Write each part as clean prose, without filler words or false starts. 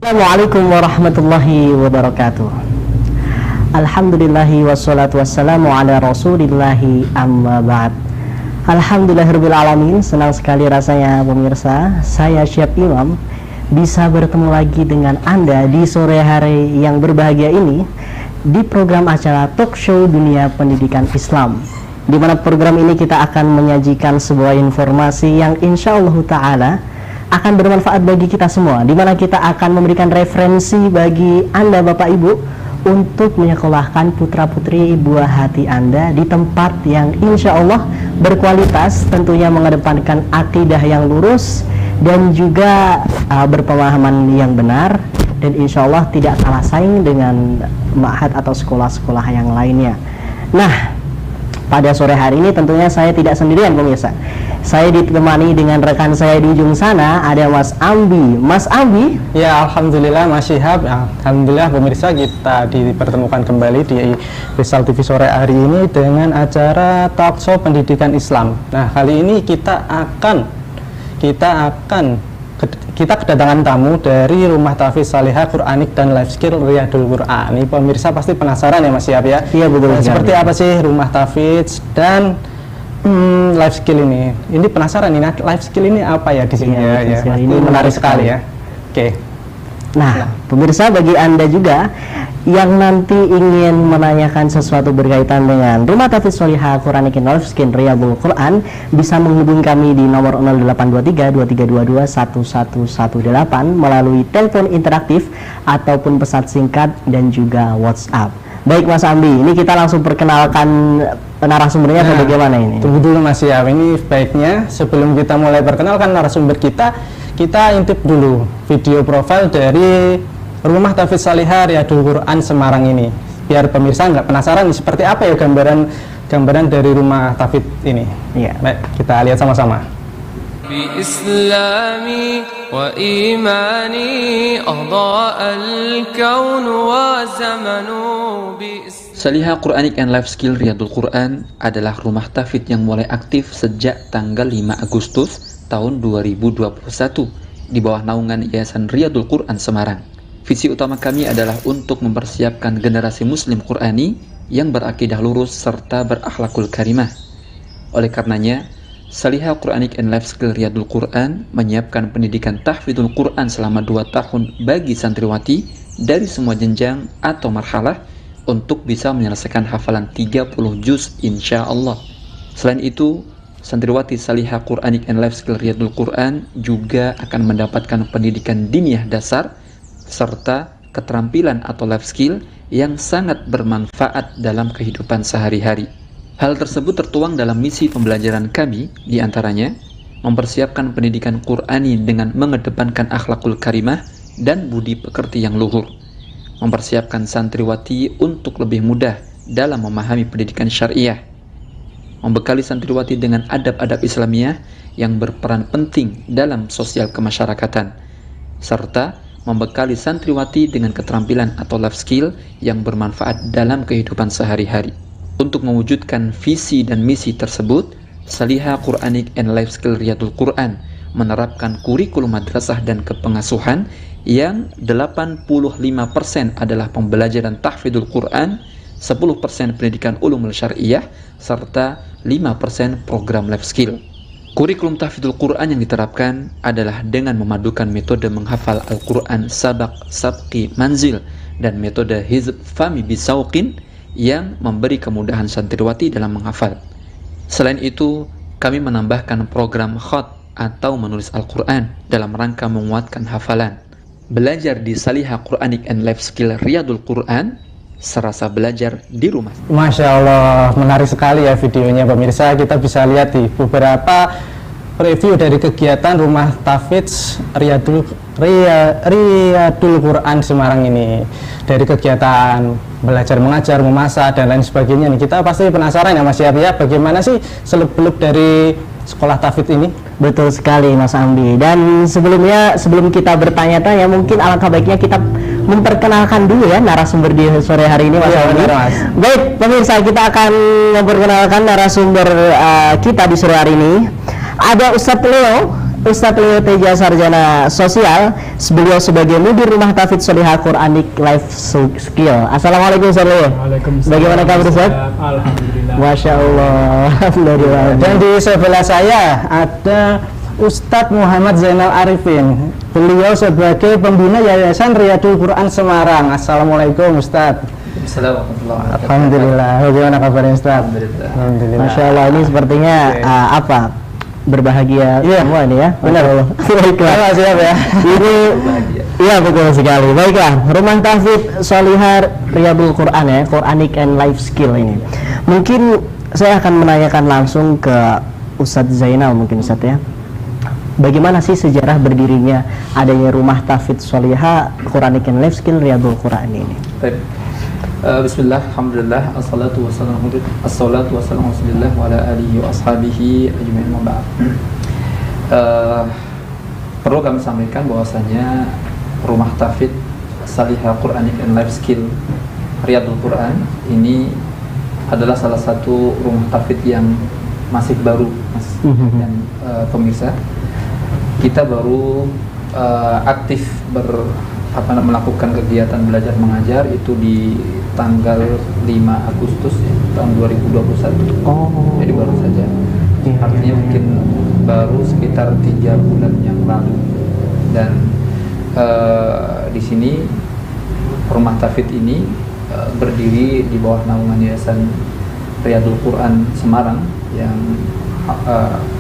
Assalamualaikum warahmatullahi wabarakatuh. Alhamdulillahi wassalatu wassalamu ala rasulillahi amma ba'd. Alhamdulillahirabbil alamin. Senang sekali rasanya pemirsa, saya Syekh Imam bisa bertemu lagi dengan Anda di sore hari yang berbahagia ini di program acara Talk Show Dunia Pendidikan Islam, di mana program ini kita akan menyajikan sebuah informasi yang insyaallah ta'ala akan bermanfaat bagi kita semua, di mana kita akan memberikan referensi bagi Anda Bapak Ibu untuk menyekolahkan putra-putri buah hati Anda di tempat yang insya Allah berkualitas, tentunya mengedepankan akidah yang lurus dan juga berpemahaman yang benar, dan insya Allah tidak kalah saing dengan ma'had atau sekolah-sekolah yang lainnya. Nah, pada sore hari ini tentunya saya tidak sendirian pemirsa. Saya ditemani dengan rekan saya di ujung sana, ada Mas Ambi. Mas Ambi? Ya, alhamdulillah Mas Syihab. Alhamdulillah pemirsa, kita dipertemukan kembali di Rizal TV sore hari ini dengan acara Talk Show Pendidikan Islam. Nah, kali ini kita kedatangan tamu dari Rumah Tahfidz Salihah Quranik dan Life Skill Riyadul Quran. Ini pemirsa pasti penasaran ya Mas Syihab ya? Iya, betul. Seperti apa sih Rumah Tahfidz dan life skill ini? Ini penasaran nih, life skill ini apa ya di sini ya? Ini menarik sekali ya. Oke. Nah, pemirsa, bagi Anda juga yang nanti ingin menanyakan sesuatu berkaitan dengan Rumah Tahfidz Salihah Quranik dan Life Skill Riyadul Quran, bisa menghubungi kami di nomor 0823 2322 1118 melalui telepon interaktif ataupun pesan singkat dan juga WhatsApp. Baik Mas Ambi, ini kita langsung perkenalkan narasumbernya atau bagaimana ini? Tunggu dulu Mas ya, ini baiknya sebelum kita mulai perkenalkan narasumber kita intip dulu video profil dari Rumah Tahfidz Salihah Riyadul Quran Semarang ini, biar pemirsa nggak penasaran seperti apa ya gambaran dari Rumah Tahfidz ini. Iya. Baik, kita lihat sama-sama. بإسلامي وإيماني أضاء الكون وزمن Salihah Quranik and Life Skill Riyadul Quran adalah rumah tahfidz yang mulai aktif sejak tanggal 5 Agustus tahun 2021 di bawah naungan Yayasan Riyadul Quran Semarang. Visi utama kami adalah untuk mempersiapkan generasi muslim Qurani yang berakidah lurus serta berakhlakul karimah. Oleh karenanya, Salihah Quranik and Life Skill Riyadul Quran menyiapkan pendidikan tahfidzul Quran selama 2 tahun bagi santriwati dari semua jenjang atau marhalah untuk bisa menyelesaikan hafalan 30 juz insya Allah. Selain itu, santriwati Salihah Quranik and Life Skill Riyadul Quran juga akan mendapatkan pendidikan diniyah dasar serta keterampilan atau life skill yang sangat bermanfaat dalam kehidupan sehari-hari. Hal tersebut tertuang dalam misi pembelajaran kami, diantaranya mempersiapkan pendidikan Qurani dengan mengedepankan akhlakul karimah dan budi pekerti yang luhur, mempersiapkan santriwati untuk lebih mudah dalam memahami pendidikan syariah, membekali santriwati dengan adab-adab Islamiyah yang berperan penting dalam sosial kemasyarakatan, serta membekali santriwati dengan keterampilan atau life skill yang bermanfaat dalam kehidupan sehari-hari. Untuk mewujudkan visi dan misi tersebut, Salihah Quranik and Life Skill Riyadul Quran menerapkan kurikulum madrasah dan kepengasuhan yang 85% adalah pembelajaran tahfidzul Quran, 10% pendidikan ulumul syariah, serta 5% program life skill. Kurikulum tahfidzul Quran yang diterapkan adalah dengan memadukan metode menghafal Al-Quran sabaq, sabqi, manzil, dan metode hizb fami bisauqin yang memberi kemudahan santriwati dalam menghafal. Selain itu, kami menambahkan program khat atau menulis Al-Quran dalam rangka menguatkan hafalan. Belajar di Salihah Quranik and Life Skill Riyadul Quran, serasa belajar di rumah. Masya Allah, menarik sekali ya videonya pemirsa. Kita bisa lihat di beberapa review dari kegiatan Rumah Tahfidz Riyadul Quran Semarang ini. Dari kegiatan belajar mengajar, memasak, dan lain sebagainya nih. Kita pasti penasaran ya Mas Syihab ya, bagaimana sih seluk-beluk dari sekolah tahfidz ini? Betul sekali Mas Ambi. Dan sebelum kita bertanya-tanya, mungkin alangkah baiknya kita memperkenalkan dulu ya narasumber di sore hari ini Mas Ambi. Baik pemirsa, kita akan memperkenalkan narasumber kita di sore hari ini. Ada Ustadz Leo Teja, sarjana sosial, beliau sebagai mudir Rumah Tahfidz Sholihah Quranic Life Skill. Assalamualaikum Ustaz. Waalaikumsalam. Bagaimana kabar Ustaz? Alhamdulillah. Masya Allah. Alhamdulillah. Dan di sebelah saya ada Ustadz Muhammad Zainal Arifin. Beliau sebagai pembina Yayasan Riyadul Quran Semarang. Assalamualaikum Ustadz. Alhamdulillah. Bagaimana kabarnya Ustadz? Alhamdulillah. Masya Allah, ini sepertinya berbahagia semua nih ya. Benar. Baiklah. Siap ya. Ini iya betul sekali. Baiklah, Rumah Tahfidz Sholihah Riyadul Quran ya, Quranic and Life Skill ini. Mungkin saya akan menanyakan langsung ke Ustadz Zainal mungkin Ustadz ya. Bagaimana sih sejarah berdirinya adanya Rumah Tahfidz Sholihah Quranic and Life Skill Riyadul Quran ini? Baik. Bismillah, alhamdulillah, assalatu wassalamu rasulillah wa ala alihi wa ashabihi ajma'in wa ba'd. Perlu kami sampaikan bahwasanya Rumah Tahfidz Sholihah Quranic and Life Skill Riyadul Quran ini adalah salah satu rumah tahfidz yang masih baru, Mas dan pemirsa. Kita baru aktif melakukan kegiatan belajar mengajar itu di tanggal 5 Agustus ya, tahun 2021. Jadi baru saja. Artinya mungkin baru sekitar 3 bulan yang lalu. Dan di sini Rumah Tahfidz ini berdiri di bawah naungan Yayasan Riyadul Quran Semarang yang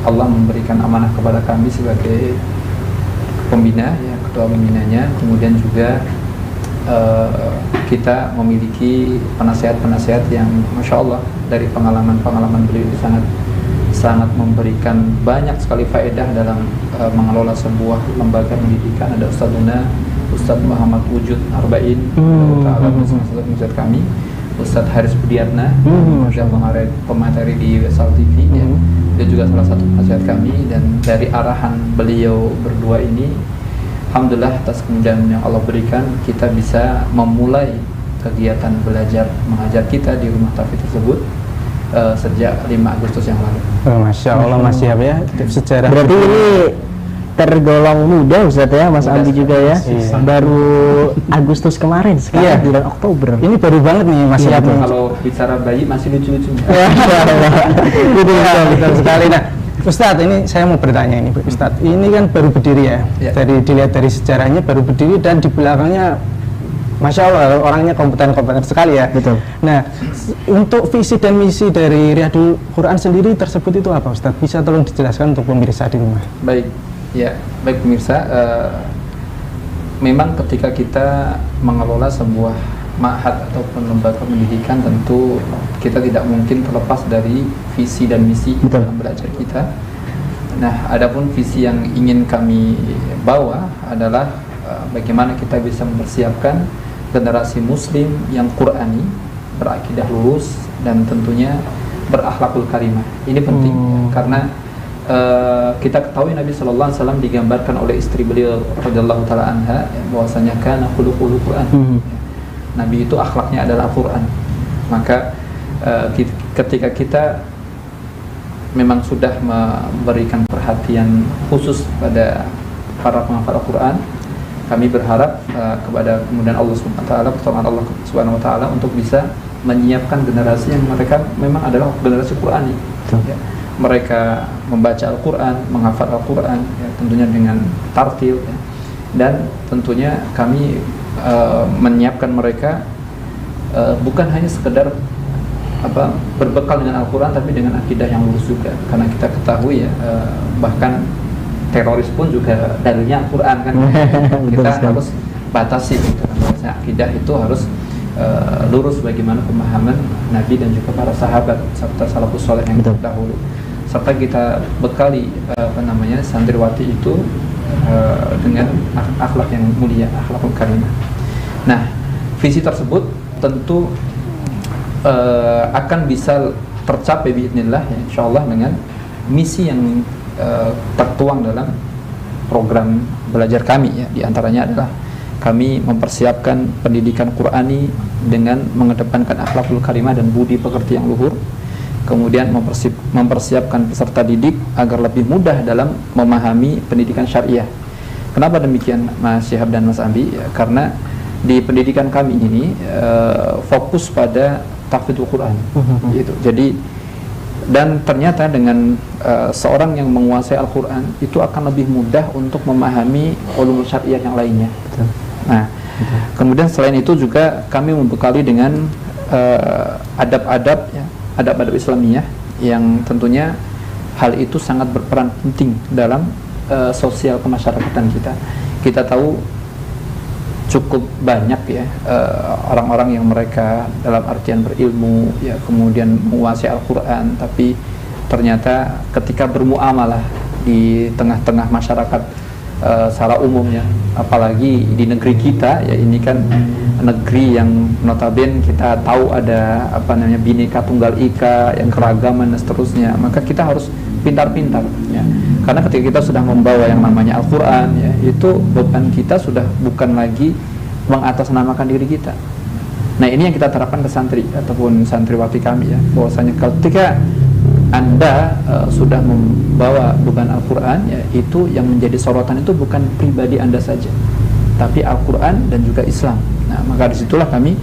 Allah memberikan amanah kepada kami sebagai pembina ya, ketua pembinanya. Kemudian juga kita memiliki penasehat-penasehat yang Masya Allah dari pengalaman-pengalaman beliau itu sangat memberikan banyak sekali faedah dalam mengelola sebuah lembaga pendidikan. Ada Ustadz Muhammad Wujud Arba'in, Ustadz kami, Ustadz Haris Budiatna, pemateri di Wesal TV, ya. Dia juga salah satu penasihat kami. Dan dari arahan beliau berdua ini, alhamdulillah atas kemudahan yang Allah berikan, kita bisa memulai kegiatan belajar mengajar kita di Rumah Tahfidz tersebut sejak 5 Agustus yang lalu. Masya Allah, masih apa ya sejarah. Berarti ini tergolong muda Ustaz ya, Mas Muda Abi juga ya. Iya. Baru Agustus kemarin, sekarang bulan Oktober. Ini baru banget nih Mas Iya, Abi. Kalau bicara bayi masih lucu-lucu. Betul sekali. Nah, Ustadz, ini saya mau bertanya ini, Ustadz. Ini kan baru berdiri ya. Dilihat dari sejarahnya baru berdiri dan di belakangnya Masya Allah orangnya kompeten sekali ya. Betul. Nah, untuk visi dan misi dari Riyadul Quran sendiri tersebut itu apa Ustadz? Bisa tolong dijelaskan untuk pemirsa di rumah? Baik pemirsa. Memang ketika kita mengelola sebuah ma'had ataupun lembaga pendidikan, tentu kita tidak mungkin terlepas dari visi dan misi dalam belajar kita. Nah, adapun visi yang ingin kami bawa adalah bagaimana kita bisa mempersiapkan generasi muslim yang Qur'ani, berakidah lurus, dan tentunya berakhlakul karimah. Ini penting karena kita ketahui Nabi Sallallahu Alaihi Wasallam digambarkan oleh istri beliau radhiyallahu taala anha bahwasanya kana khuluqul Qur'an. Nabi itu akhlaknya adalah Al-Quran. Maka ketika kita memang sudah memberikan perhatian khusus pada para penghafal Al-Quran, kami berharap kepada kemudian Allah SWT, pertolongan Allah SWT untuk bisa menyiapkan generasi yang mereka memang adalah generasi Qurani. Ya. Mereka membaca Al-Quran, menghafal Al-Quran, ya, tentunya dengan tartil, ya. Dan tentunya kami menyiapkan mereka bukan hanya sekedar berbekal dengan Al-Quran, tapi dengan akidah yang lurus juga. Karena kita ketahui ya, bahkan teroris pun juga dalilnya Al-Quran kan. Kita harus batasi gitu. Akidah itu harus lurus bagaimana pemahaman Nabi dan juga para sahabat serta salafus saleh yang terdahulu. Serta kita bekali santriwati itu dengan akhlak yang mulia, akhlakul karimah. Nah, visi tersebut tentu akan bisa tercapai biidznillah ya, insyaallah dengan misi yang tertuang dalam program belajar kami ya. Di antaranya adalah kami mempersiapkan pendidikan Qur'ani dengan mengedepankan akhlakul karimah dan budi pekerti yang luhur. Kemudian mempersiapkan peserta didik agar lebih mudah dalam memahami pendidikan syariah. Kenapa demikian Mas Syihab dan Mas Ambi? Ya, karena di pendidikan kami ini fokus pada tahfidzul Quran, gitu. Jadi dan ternyata dengan seorang yang menguasai Al-Quran itu akan lebih mudah untuk memahami ulumul syariah yang lainnya. Betul. Nah, kemudian selain itu juga kami membekali dengan adab-adab, ya, adab-adab Islamiyah yang tentunya hal itu sangat berperan penting dalam sosial kemasyarakatan kita. Kita tahu cukup banyak ya orang-orang yang mereka dalam artian berilmu, ya, kemudian menguasai Al-Quran, tapi ternyata ketika bermuamalah di tengah-tengah masyarakat secara umum, ya, apalagi di negeri kita, ya, ini kan negeri yang notabene kita tahu ada Bhinneka Tunggal Ika, yang keragaman dan seterusnya, maka kita harus pintar-pintar, ya. Karena ketika kita sudah membawa yang namanya Al-Quran, ya, itu beban kita sudah bukan lagi mengatasnamakan diri kita. Nah, ini yang kita terapkan ke santri ataupun santriwati kami, ya, bahwasanya ketika Anda sudah membawa beban Al-Quran, ya, itu yang menjadi sorotan itu bukan pribadi Anda saja, tapi Al-Quran dan juga Islam. Nah, maka disitulah kami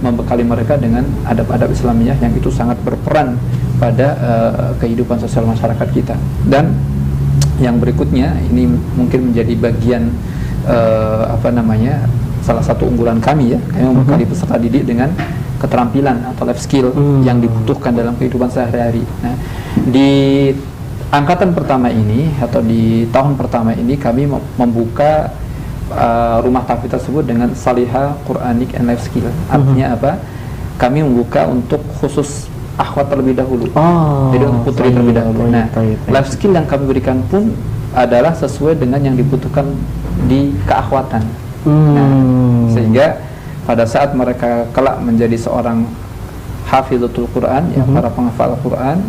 membekali mereka dengan adab-adab Islamiyah yang itu sangat berperan pada kehidupan sosial masyarakat kita. Dan yang berikutnya ini mungkin menjadi bagian salah satu unggulan kami, ya, kami membekali peserta didik dengan keterampilan atau life skill yang dibutuhkan dalam kehidupan sehari-hari. Nah, di angkatan pertama ini atau di tahun pertama ini kami membuka rumah tahfidz tersebut dengan Salihah Quranic and Life Skill. Artinya apa? Kami membuka untuk khusus akhwat terlebih dahulu. Jadi untuk putri terlebih dahulu. Nah, life skill yang kami berikan pun adalah sesuai dengan yang dibutuhkan di keakhwatan. Nah, sehingga pada saat mereka kelak menjadi seorang hafidzatul Quran, ya, para penghafal Al-Quran,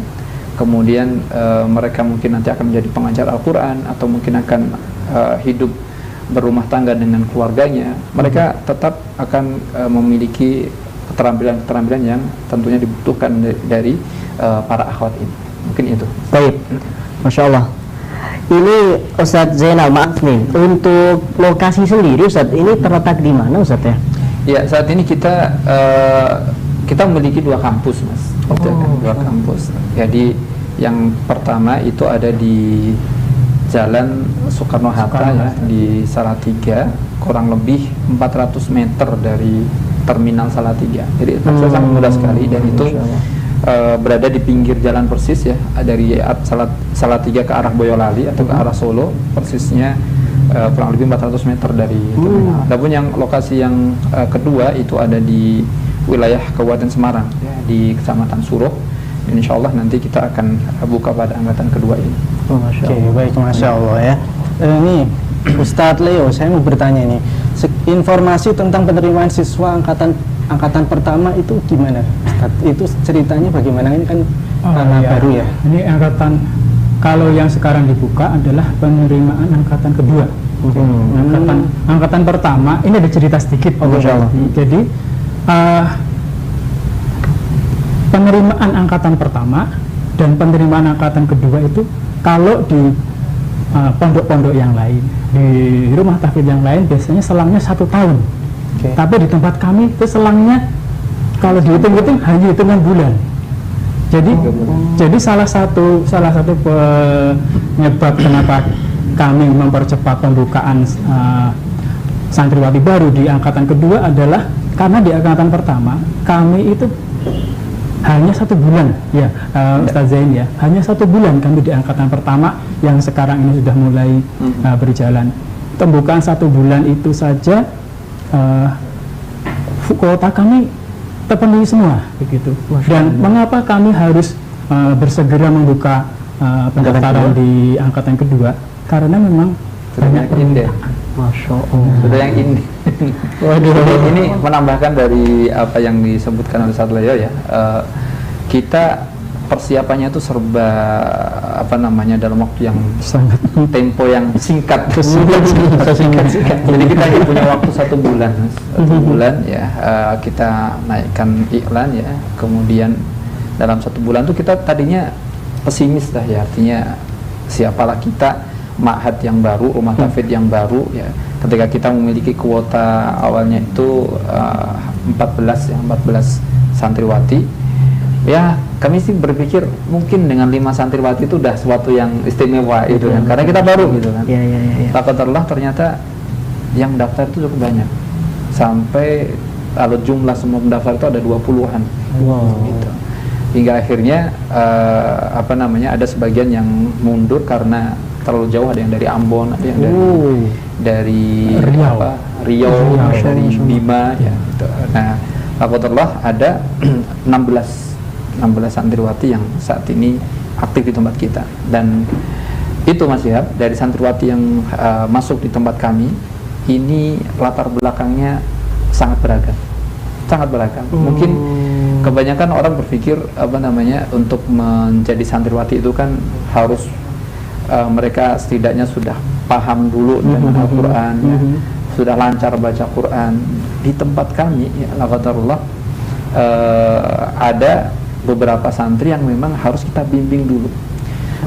kemudian mereka mungkin nanti akan menjadi pengajar Al-Quran atau mungkin akan hidup berumah tangga dengan keluarganya, mereka tetap akan memiliki keterampilan-keterampilan yang tentunya dibutuhkan dari para akhwat ini. Mungkin itu. Baik, Masya Allah. Ini Ustadz Zainal, maaf nih, untuk lokasi sendiri Ustadz, ini terletak di mana Ustadz, ya? Ya, saat ini kita memiliki 2 kampus, Mas. Dua kampus. Jadi yang pertama itu ada di Jalan Soekarno-Hatta, ya, di Salatiga, kurang lebih 400 meter dari Terminal Salatiga. Jadi sangat mudah sekali, dan itu berada di pinggir jalan persis, ya, dari Salatiga ke arah Boyolali atau ke arah Solo, persisnya kurang lebih 400 meter dari terminal. Adapun yang lokasi yang kedua itu ada di wilayah Kabupaten Semarang, ya, di Kecamatan Suruh. Insya Allah nanti kita akan buka pada angkatan kedua ini. Oke, baik, Masya Allah, ya. Ini Ustadz Leo, saya mau bertanya nih, informasi tentang penerimaan siswa angkatan pertama itu gimana, Ustadz? Itu ceritanya bagaimana? Ini kan baru, ya. Ini angkatan, kalau yang sekarang dibuka adalah penerimaan angkatan kedua. Angkatan pertama ini ada cerita sedikit. Jadi penerimaan angkatan pertama dan penerimaan angkatan kedua itu kalau di pondok-pondok yang lain, di rumah tahfidz yang lain biasanya selangnya 1 tahun. Tapi di tempat kami itu selangnya kalau dihitung-hitung hanya hitungan bulan. Jadi salah satu penyebab kenapa kami mempercepat pembukaan santriwati baru di angkatan kedua adalah karena di angkatan pertama kami itu hanya 1 bulan, ya, Ustaz Zain, ya, hanya 1 bulan kami di angkatan pertama yang sekarang ini sudah mulai berjalan. Pembukaan 1 bulan itu saja kuota kami terpenuhi semua, begitu. Dan mengapa kami harus bersegera membuka pendaftaran di angkatan kedua? Karena memang banyak indah. Masya Allah. Sudah yang ini. Ini menambahkan dari apa yang disebutkan oleh Ustadz Leo, ya. Kita persiapannya itu serba dalam waktu yang sangat tempo yang singkat. Jadi kita hanya punya waktu 1 bulan, Mas. 1 bulan, ya. Kita naikkan iklan, ya. Kemudian dalam 1 bulan tuh kita tadinya pesimis lah, ya, artinya siapalah kita ma'had yang baru, rumah tahfidz yang baru ya. Ketika kita memiliki kuota awalnya itu 14 santriwati, ya kami sih berpikir mungkin dengan 5 santriwati itu udah sesuatu yang istimewa gitu kan, karena kita baru gitu kan. Alhamdulillah ternyata yang daftar itu cukup banyak, sampai kalau jumlah semua pendaftar itu ada 20-an. Gitu. Hingga akhirnya ada sebagian yang mundur karena terlalu jauh, ada yang dari Ambon, ada yang dari Riau, dari Bima ya gitu. Nah, alhamdulillah ada 16 santriwati yang saat ini aktif di tempat kita, dan itu Mas Syihab, dari santriwati yang masuk di tempat kami ini latar belakangnya sangat beragam. Mungkin kebanyakan orang berpikir untuk menjadi santriwati itu kan harus mereka setidaknya sudah paham dulu dengan Al-Quran, ya, sudah lancar baca Quran. Di tempat kami ya, alhamdulillah ada beberapa santri yang memang harus kita bimbing dulu.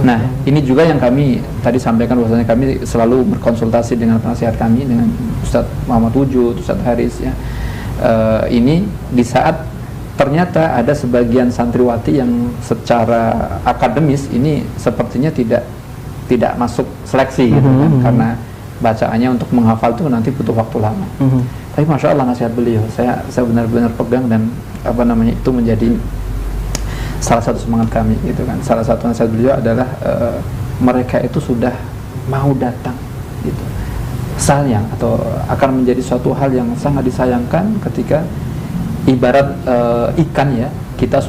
Nah, ini juga yang kami tadi sampaikan, bahwasanya kami selalu berkonsultasi dengan penasihat kami, dengan Ustadz Muhammad Wujud, Ustadz Haris ya. Ini di saat ternyata ada sebagian santriwati yang secara akademis ini sepertinya tidak masuk seleksi gitu kan, karena bacaannya untuk menghafal itu nanti butuh waktu lama. Tapi masya Allah nasihat beliau saya benar-benar pegang, dan itu menjadi salah satu semangat kami gitu kan. Salah satu nasihat beliau adalah mereka itu sudah mau datang gitu. Sayang, atau akan menjadi suatu hal yang sangat disayangkan ketika ibarat ikan ya, kita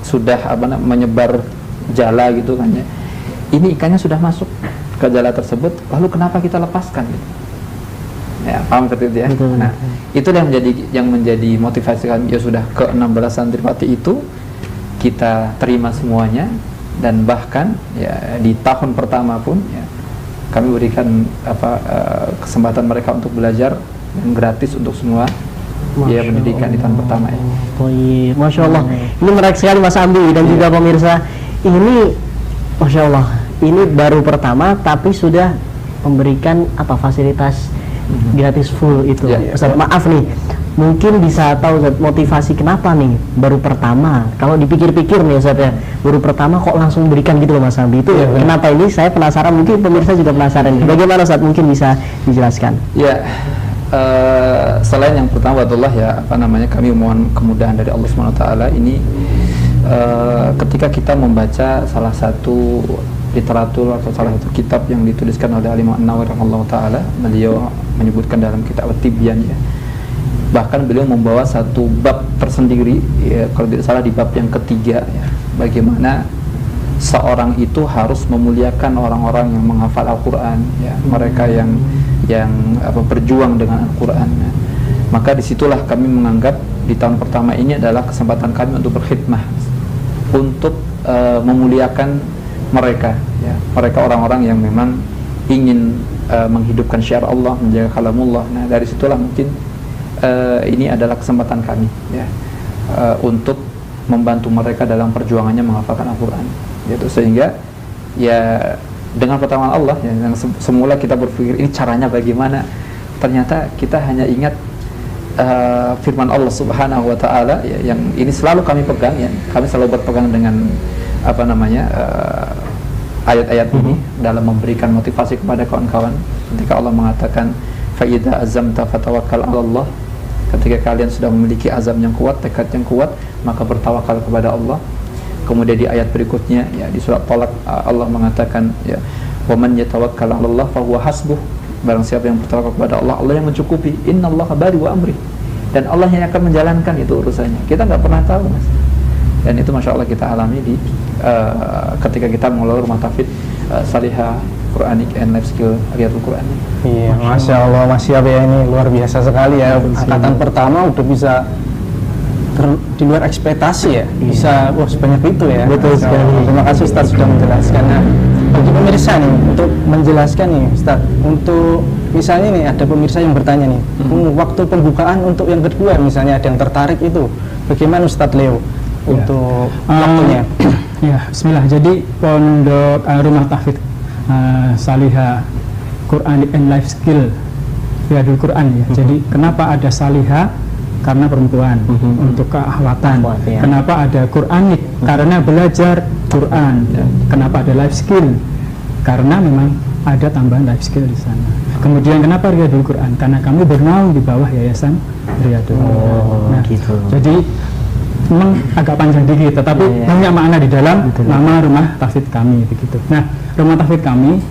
sudah menyebar jala gitu kan ya. Ini ikannya sudah masuk ke jala tersebut, lalu kenapa kita lepaskan gitu? Ya, paham seperti itu ya. Nah, itu yang menjadi motivasi kami. Ya sudah, ke 16 santriwati itu kita terima semuanya, dan bahkan ya di tahun pertama pun ya, kami berikan kesempatan mereka untuk belajar yang gratis untuk semua biaya pendidikan di tahun pertama ya. Masya Allah, ini menarik sekali Mas Ambi dan juga pemirsa. Ini Masya Allah, ini baru pertama tapi sudah memberikan fasilitas gratis full itu. Ustaz, maaf nih, mungkin bisa tahu Ustaz, motivasi kenapa nih baru pertama? Kalau dipikir-pikir nih Ustaz ya, baru pertama kok langsung berikan gitu loh Mas Ambi, itu kenapa? Ini saya penasaran, mungkin pemirsa juga penasaran. Bagaimana Ustaz, mungkin bisa dijelaskan? Ya, selain yang pertama adalah ya kami mohon kemudahan dari Allah SWT. Ini ketika kita membaca salah satu literatur atau salah satu kitab yang dituliskan oleh Imam An-Nawawi rahimahullah ta'ala, beliau menyebutkan dalam kitab At-Tibyan ya, bahkan beliau membawa satu bab tersendiri ya, kalau tidak salah di bab yang ketiga ya, bagaimana seorang itu harus memuliakan orang-orang yang menghafal Al-Quran ya, mereka yang berjuang dengan Al-Quran ya. Maka disitulah kami menganggap di tahun pertama ini adalah kesempatan kami untuk berkhidmah, untuk memuliakan mereka ya, mereka orang-orang yang memang ingin menghidupkan syiar Allah, menjaga kalamullah. Nah, dari situlah mungkin ini adalah kesempatan kami ya, untuk membantu mereka dalam perjuangannya menghafalkan Al-Quran gitu. Sehingga ya dengan pertolongan Allah ya, yang semula kita berpikir ini caranya bagaimana, ternyata kita hanya ingat firman Allah Subhanahu wa Ta'ala ya, yang ini selalu kami pegang ya, kami selalu berpegang dengan ayat-ayat ini dalam memberikan motivasi kepada kawan-kawan. Ketika Allah mengatakan fa idza azamta fatawakkal 'ala Allah, ketika kalian sudah memiliki azam yang kuat, tekad yang kuat, maka bertawakal kepada Allah. Kemudian di ayat berikutnya ya, di surat Talaq, Allah mengatakan ya, wa man yatawakkal 'ala Allah fa huwa hasbuh, barang siapa yang bertawakal kepada Allah, Allah yang mencukupi. Innallaha balighu amri, dan Allah yang akan menjalankan itu urusannya. Kita nggak pernah tahu Mas, dan itu masya Allah kita alami di ketika kita mengelola rumah tahfidz Salihah Quranic and Life Skill Riyadul Quran. Iya, masya Allah Mas Syihab ya, ini luar biasa sekali ya. Angkatan pertama udah bisa di luar ekspektasi ya, bisa sebanyak itu ya. Betul sekali. Terima kasih Ustaz sudah menjelaskan. Nah, bagi pemirsa nih, untuk menjelaskan nih Ustaz, untuk misalnya nih ada pemirsa yang bertanya nih, waktu pembukaan untuk yang kedua misalnya ada yang tertarik itu, bagaimana Ustaz Leo untuk waktunya? Ya, bismillah. Jadi pondok rumah tahfidz Salihah Quranic and Life Skill Riyadul Quran ya. Jadi kenapa ada salihah? Karena perempuan, untuk keahwatan. Ya. Kenapa ada Quranic? Karena belajar Quran. Kenapa ada life skill? Karena memang ada tambahan life skill di sana. Kemudian kenapa Riyadul Quran? Karena kami bernaung di bawah Yayasan Riyadul Quran. Gitu. Jadi memang agak panjang dikit, tetapi banyak makna di dalam nama rumah tahfidz kami begitu. Nah, rumah tahfidz kami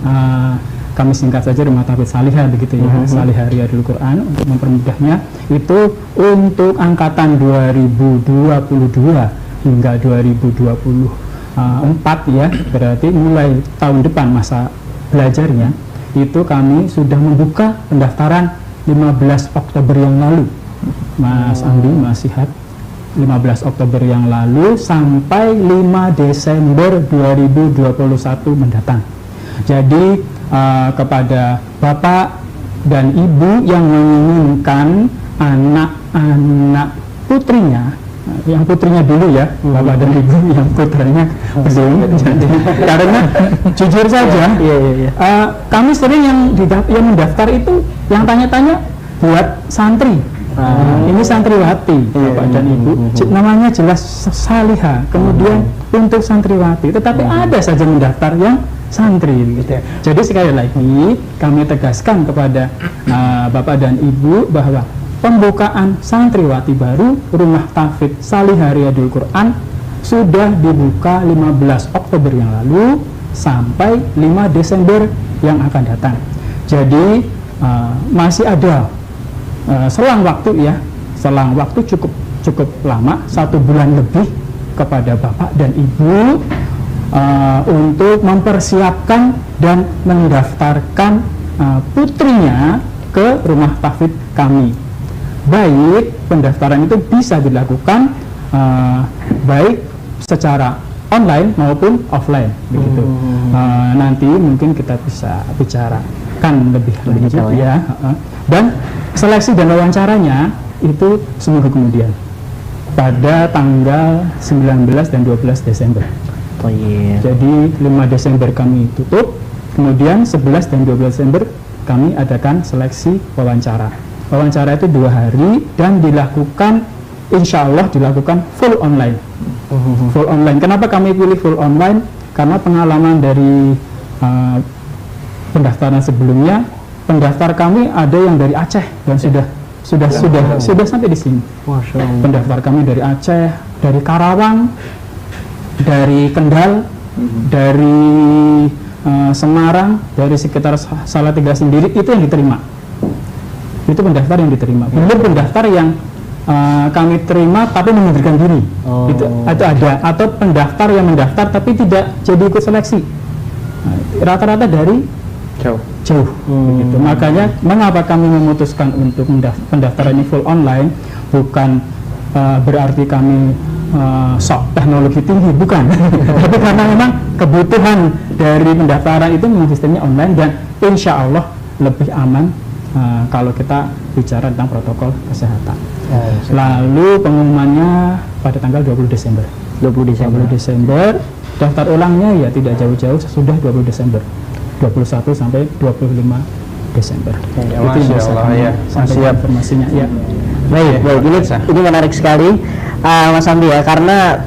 singkat saja rumah tahfidz Salihah begitu ya. Salihah Riyadul Quran, untuk mempermudahnya itu untuk angkatan 2022 hingga 2024 ya, berarti mulai tahun depan masa belajarnya itu kami sudah membuka pendaftaran 15 Oktober yang lalu, Mas Andi, Mas Sihat. 15 Oktober yang lalu sampai 5 Desember 2021 mendatang. Jadi kepada Bapak dan Ibu yang menginginkan anak-anak putrinya, yang putrinya dulu ya, Bapak dan Ibu yang putranya belum. Jadi karena jujur saja, kami sering yang mendaftar itu yang tanya-tanya buat santri. Ini santriwati, Bapak dan Ibu, namanya jelas Salihah. Kemudian untuk santriwati, tetapi ada saja mendaftar yang santri gitu. Jadi sekali lagi kami tegaskan kepada Bapak dan Ibu bahwa pembukaan santriwati baru Rumah Tahfidz Salihah Riyadul Quran sudah dibuka 15 Oktober yang lalu sampai 5 Desember yang akan datang. Jadi masih ada selang waktu ya, selang waktu cukup lama, 1 bulan lebih kepada Bapak dan Ibu untuk mempersiapkan dan mendaftarkan putrinya ke rumah tahfidz kami. Baik pendaftaran itu bisa dilakukan baik secara online maupun offline begitu. Nanti mungkin kita bisa bicarakan lebih lanjut ya. Dan seleksi dan wawancaranya itu seminggu kemudian pada tanggal 19 dan 12 Desember. Jadi 5 Desember kami tutup, kemudian 11 dan 12 Desember kami adakan seleksi wawancara. Wawancara itu 2 hari dan dilakukan, insya Allah dilakukan full online. Full online. Kenapa kami pilih full online? Karena pengalaman dari pendaftaran sebelumnya, pendaftar kami ada yang dari Aceh dan sudah sampai di sini. Pendaftar kami dari Aceh, dari Karawang, dari Kendal, dari Semarang, dari sekitar Salatiga sendiri, itu yang diterima. Itu pendaftar yang diterima. Belum pendaftar yang kami terima tapi mengundurkan diri. Itu ada. Atau pendaftar yang mendaftar tapi tidak jadi ikut seleksi. Rata-rata dari jauh. Begitu. Makanya mengapa kami memutuskan untuk pendaftaran ini full online, bukan berarti kami sok teknologi tinggi, bukan. Tapi karena memang kebutuhan dari pendaftaran itu memang sistemnya online dan insya Allah lebih aman kalau kita bicara tentang protokol kesehatan. Lalu pengumumannya pada tanggal 20 Desember. 20 Desember. Daftar ulangnya ya tidak jauh-jauh sesudah 20 Desember. 21 sampai 25 Desember. Itu yang saya informasinya ya. Baik, ini menarik sekali Mas Andi ya, karena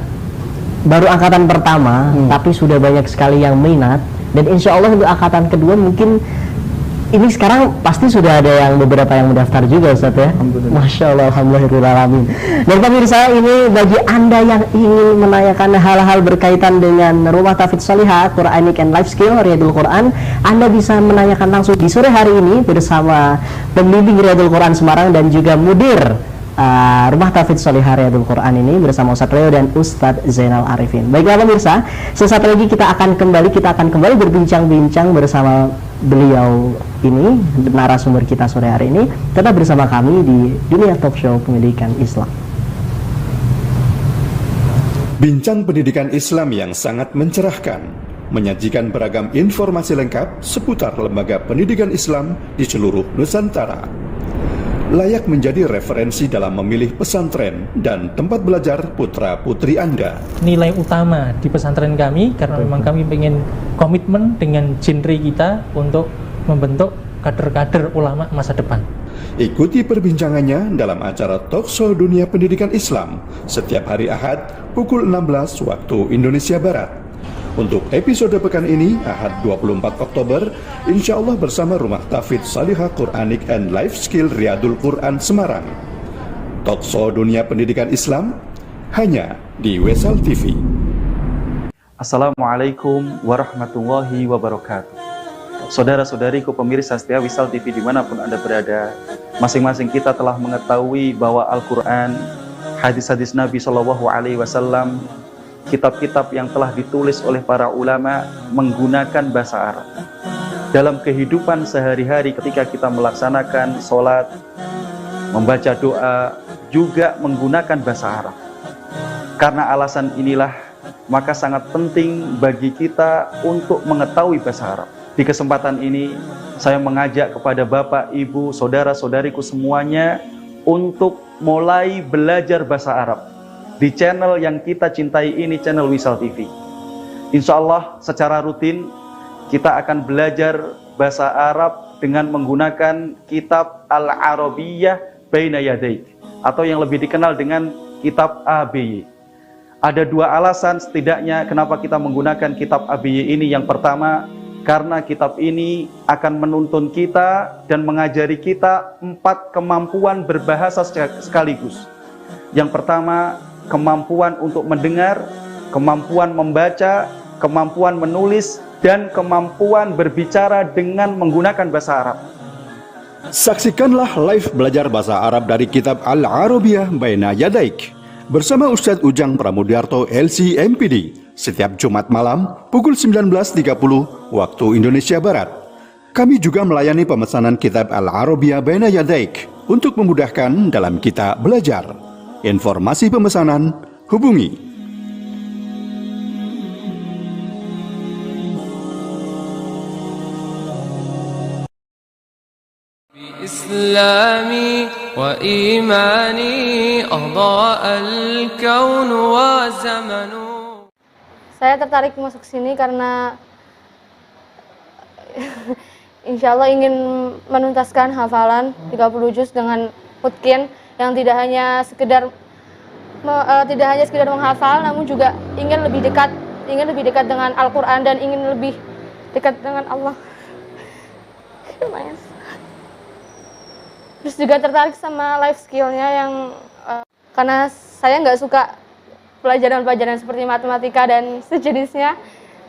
baru angkatan pertama tapi sudah banyak sekali yang minat, dan insya Allah untuk angkatan kedua mungkin ini sekarang pasti sudah ada yang beberapa yang mendaftar juga, Ustaz ya. Masya Allah, alhamdulillahirrahmanirrahim. Dan pemirsa, ini bagi Anda yang ingin menanyakan hal-hal berkaitan dengan Rumah Tahfidz Salihah Quranic and Life Skill Riyadul Quran, Anda bisa menanyakan langsung di sore hari ini bersama pembimbing Riyadul Quran Semarang dan juga mudir Rumah Tahfidz Salihah Riyadul Quran ini bersama Ustaz Leo dan Ustadz Zainal Arifin. Baiklah pemirsa, sesaat lagi kita akan kembali berbincang-bincang bersama beliau ini, narasumber kita sore hari ini. Tetap bersama kami di Dunia Talk Show Pendidikan Islam. Bincang pendidikan Islam yang sangat mencerahkan, menyajikan beragam informasi lengkap seputar lembaga pendidikan Islam di seluruh Nusantara. layak menjadi referensi dalam memilih pesantren dan tempat belajar putra-putri Anda. Nilai utama di pesantren kami, karena memang kami ingin komitmen dengan genre kita untuk membentuk kader-kader ulama masa depan. Ikuti perbincangannya dalam acara Talkshow Dunia Pendidikan Islam setiap hari Ahad pukul 16 waktu Indonesia Barat. Untuk episode pekan ini, Ahad 24 Oktober, insya Allah bersama Rumah Tahfidz Salihah Quranic and Life Skill Riyadul Quran Semarang. Talkshow Dunia Pendidikan Islam, hanya di Wesal TV. Assalamualaikum warahmatullahi wabarakatuh. Saudara-saudariku pemirsa setia Wisal TV dimanapun Anda berada, masing-masing kita telah mengetahui bahwa Al-Quran, hadis-hadis Nabi SAW, kitab-kitab yang telah ditulis oleh para ulama menggunakan bahasa Arab. Dalam kehidupan sehari-hari ketika kita melaksanakan sholat, membaca doa, juga menggunakan bahasa Arab. Karena alasan inilah, maka sangat penting bagi kita untuk mengetahui bahasa Arab. Di kesempatan ini, saya mengajak kepada Bapak, Ibu, Saudara-saudariku semuanya untuk mulai belajar bahasa Arab di channel yang kita cintai ini, channel Wisal TV. Insya Allah secara rutin kita akan belajar bahasa Arab dengan menggunakan kitab Al-Arabiyyah Baina Yadaik, atau yang lebih dikenal dengan kitab ABY. Ada dua alasan setidaknya kenapa kita menggunakan kitab ABY ini. Yang pertama, karena kitab ini akan menuntun kita dan mengajari kita 4 kemampuan berbahasa sekaligus. Yang pertama, kemampuan untuk mendengar, kemampuan membaca, kemampuan menulis, dan kemampuan berbicara dengan menggunakan bahasa Arab. Saksikanlah live belajar bahasa Arab dari kitab Al-Arabiyyah Baina Yadaik bersama Ustadz Ujang Pramudiarto LC MPD setiap Jumat malam pukul 19.30 waktu Indonesia Barat. Kami juga melayani pemesanan kitab Al-Arabiyyah Baina Yadaik untuk memudahkan dalam kita belajar. Informasi pemesanan hubungi إسلامي وإيماني أضاء الكون وزمن. Saya tertarik masuk sini karena insya Allah ingin menuntaskan hafalan 30 juz dengan mutkin, yang tidak hanya sekedar menghafal, namun juga ingin lebih dekat dengan Al-Quran dan ingin lebih dekat dengan Allah. Terus juga tertarik sama life skillnya yang karena saya nggak suka pelajaran-pelajaran seperti matematika dan sejenisnya,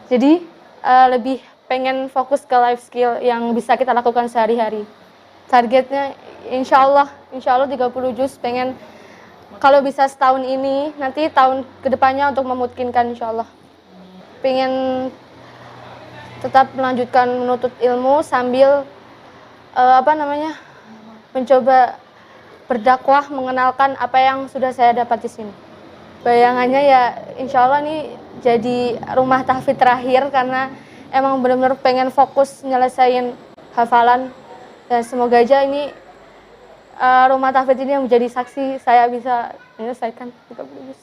jadi lebih pengen fokus ke life skill yang bisa kita lakukan sehari-hari. Targetnya insya Allah 30 juz, pengen kalau bisa setahun ini, nanti tahun kedepannya untuk memungkinkan insya Allah. Pengen tetap melanjutkan menuntut ilmu sambil mencoba berdakwah, mengenalkan apa yang sudah saya dapat di sini. Bayangannya ya insya Allah ini jadi rumah tahfidz terakhir, karena emang benar-benar pengen fokus nyelesain hafalan, dan semoga aja ini rumah tahfidz ini yang menjadi saksi saya bisa menyelesaikan 30 juz.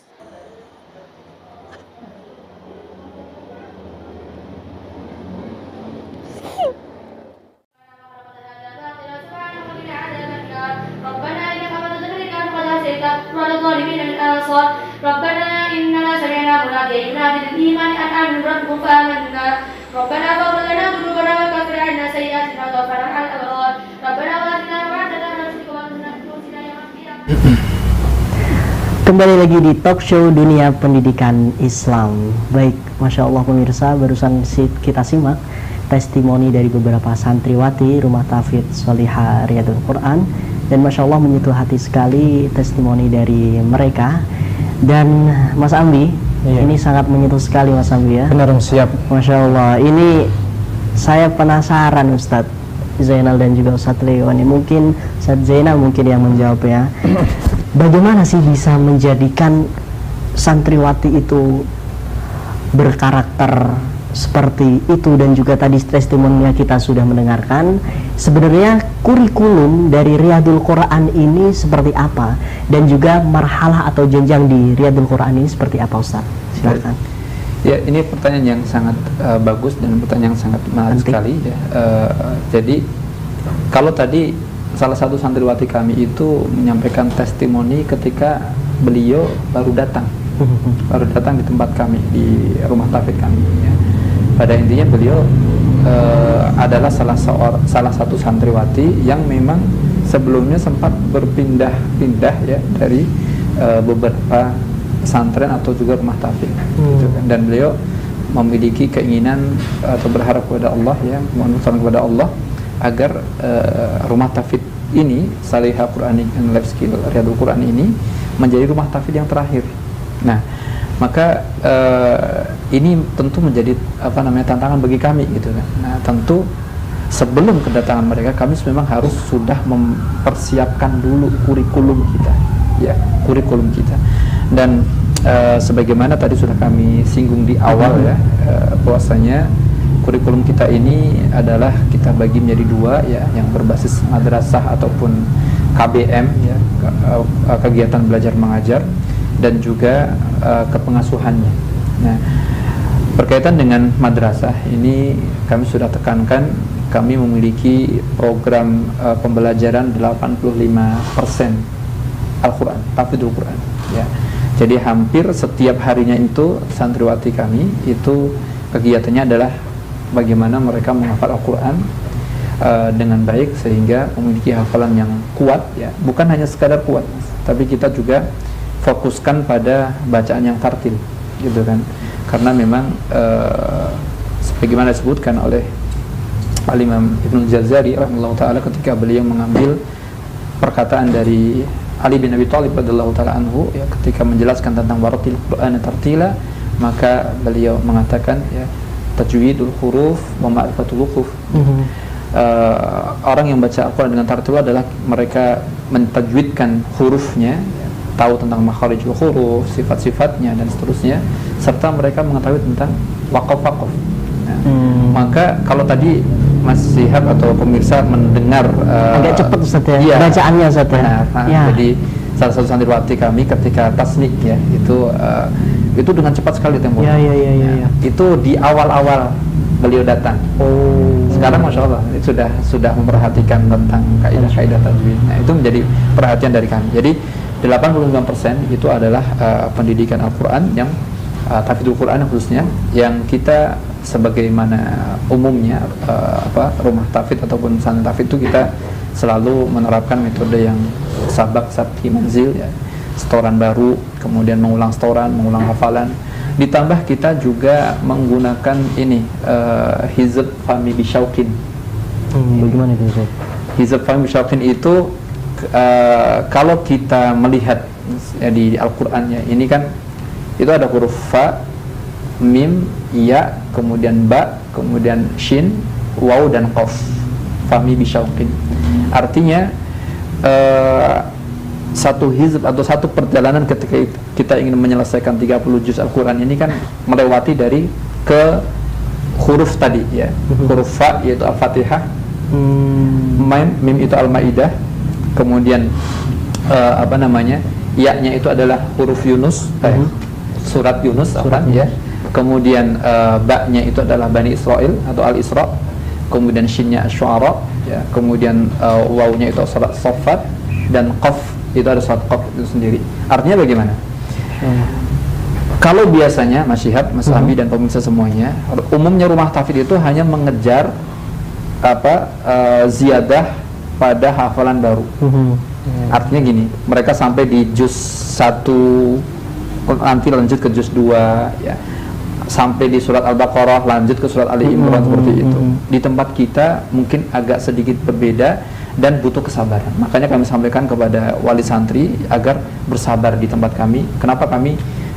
Rabbana innana sami'na munadiyan yunadi lil-imani an aminu rabbikum fa amanna. Rabbana faghfir lana dhunubana wa kaffir 'anna sayyi'atina wa tawaffana ma'al abrar. Rabbana wa atina ma wa'adtana 'ala rusulika wa la tukhzina yawmal qiyamah. Kembali lagi di Talk Show Dunia Pendidikan Islam. Baik, Masya Allah pemirsa, barusan kita simak testimoni dari beberapa santriwati Rumah Tahfidz Salihah Riyadul Quran, dan Masya Allah menyentuh hati sekali testimoni dari mereka. Dan Mas Ambi, ini sangat menyentuh sekali Mas Ambi ya. Benar, siap. Masya Allah, ini saya penasaran Ustadz Zainal dan juga Ustadz Leo ini, mungkin Ustadz Zainal mungkin yang menjawab ya. Bagaimana sih bisa menjadikan santriwati itu berkarakter seperti itu dan juga tadi testimoninya kita sudah mendengarkan, sebenarnya kurikulum dari Riyadul Quran ini seperti apa dan juga marhalah atau jenjang di Riyadul Quran ini seperti apa, Ustaz? Silakan. Ya, ini pertanyaan yang sangat bagus dan pertanyaan yang sangat menarik sekali ya. Jadi kalau tadi salah satu santriwati kami itu menyampaikan testimoni ketika beliau baru datang di tempat kami, di rumah tahfidz kami ya. Pada intinya beliau adalah salah satu santriwati yang memang sebelumnya sempat berpindah-pindah ya dari beberapa pesantren atau juga rumah tahfidz gitu kan. Dan beliau memiliki keinginan atau berharap kepada Allah ya, mohon kepada Allah agar rumah tahfidz ini, Salihah Quranic and Life Skill Riyadul Quran ini menjadi rumah tahfidz yang terakhir. Nah, maka ini tentu menjadi tantangan bagi kami gitu kan. Nah, tentu sebelum kedatangan mereka kami memang harus sudah mempersiapkan dulu kurikulum kita ya, kurikulum kita. Dan sebagaimana tadi sudah kami singgung di awal ya, bahwasanya kurikulum kita ini adalah kita bagi menjadi dua ya, yang berbasis madrasah ataupun KBM ya, kegiatan belajar mengajar, dan juga kepengasuhannya. Nah, berkaitan dengan madrasah ini kami sudah tekankan, kami memiliki program pembelajaran 85% Al-Quran, tahfidzul Quran ya. Jadi hampir setiap harinya itu santriwati kami itu kegiatannya adalah bagaimana mereka menghafal Al-Quran dengan baik sehingga memiliki hafalan yang kuat ya. Bukan hanya sekadar kuat, tapi kita juga fokuskan pada bacaan yang tartil gitu kan, karena memang sebagaimana disebutkan oleh Al-Imam Ibnu Jazari rahimahullah ta'ala ketika beliau mengambil perkataan dari Ali bin Abi Thalib radhiyallahu ta'ala anhu ya, ketika menjelaskan tentang waratil Qur'an tartila, maka beliau mengatakan ya, tajwidul huruf wa ma'rifatul wuquf. Orang yang baca Al-Quran dengan tartil adalah mereka mentajwidkan hurufnya, tahu tentang makharijul huruf, sifat-sifatnya dan seterusnya, serta mereka mengetahui tentang waqaf-waqaf. Nah, maka kalau tadi Mas Syihab atau pemirsa mendengar agak cepat Ustaz ya, iya, bacaannya Ustaz ya. Ya. Jadi salah satu santriwati kami ketika tasnik ya, itu dengan cepat sekali temponya. Ya. Itu di awal-awal beliau datang. Sekarang Masya Allah sudah memperhatikan tentang kaidah-kaidah tajwid. Nah, itu menjadi perhatian dari kami. Jadi 85% itu adalah pendidikan Al-Quran yang tahfidzul Quran khususnya, yang kita sebagaimana umumnya rumah tahfidz ataupun pesantren tahfidz itu kita selalu menerapkan metode yang sabak sabki manzil ya, setoran baru, kemudian mengulang setoran, mengulang hafalan, ditambah kita juga menggunakan ini hizb fahmi bisyauqin. Bagaimana itu Ustaz? Hizb fahmi bisyauqin itu kalau kita melihat ya, di Al-Quran ya, ini kan itu ada huruf fa, mim, ya, kemudian ba, kemudian shin, waw dan qaf. Fahmi bisyauqin. Artinya satu hizb atau satu perjalanan ketika kita ingin menyelesaikan 30 juz Al-Quran ini kan melewati dari ke huruf tadi ya. Huruf fa yaitu Al-Fatihah, mim itu Al-Maidah, kemudian ya-nya itu adalah huruf Yunus, surat Yunus ya. Kemudian ba-nya itu adalah Bani Israel atau Al-Isra, kemudian shin-nya Asy-Syu'ara ya. Kemudian waw-nya itu surat Saffat, dan qaf itu ada surat qaf itu sendiri. Artinya bagaimana? Kalau biasanya Mas Syihab, Mas Ami dan pemirsa semuanya, umumnya rumah tahfidz itu hanya mengejar ziyadah pada hafalan baru. Artinya gini, mereka sampai di juz 1 nanti lanjut ke juz 2 ya, sampai di surat Al-Baqarah lanjut ke surat Ali Imran seperti itu. Di tempat kita mungkin agak sedikit berbeda dan butuh kesabaran. Makanya kami sampaikan kepada wali santri agar bersabar di tempat kami. Kenapa kami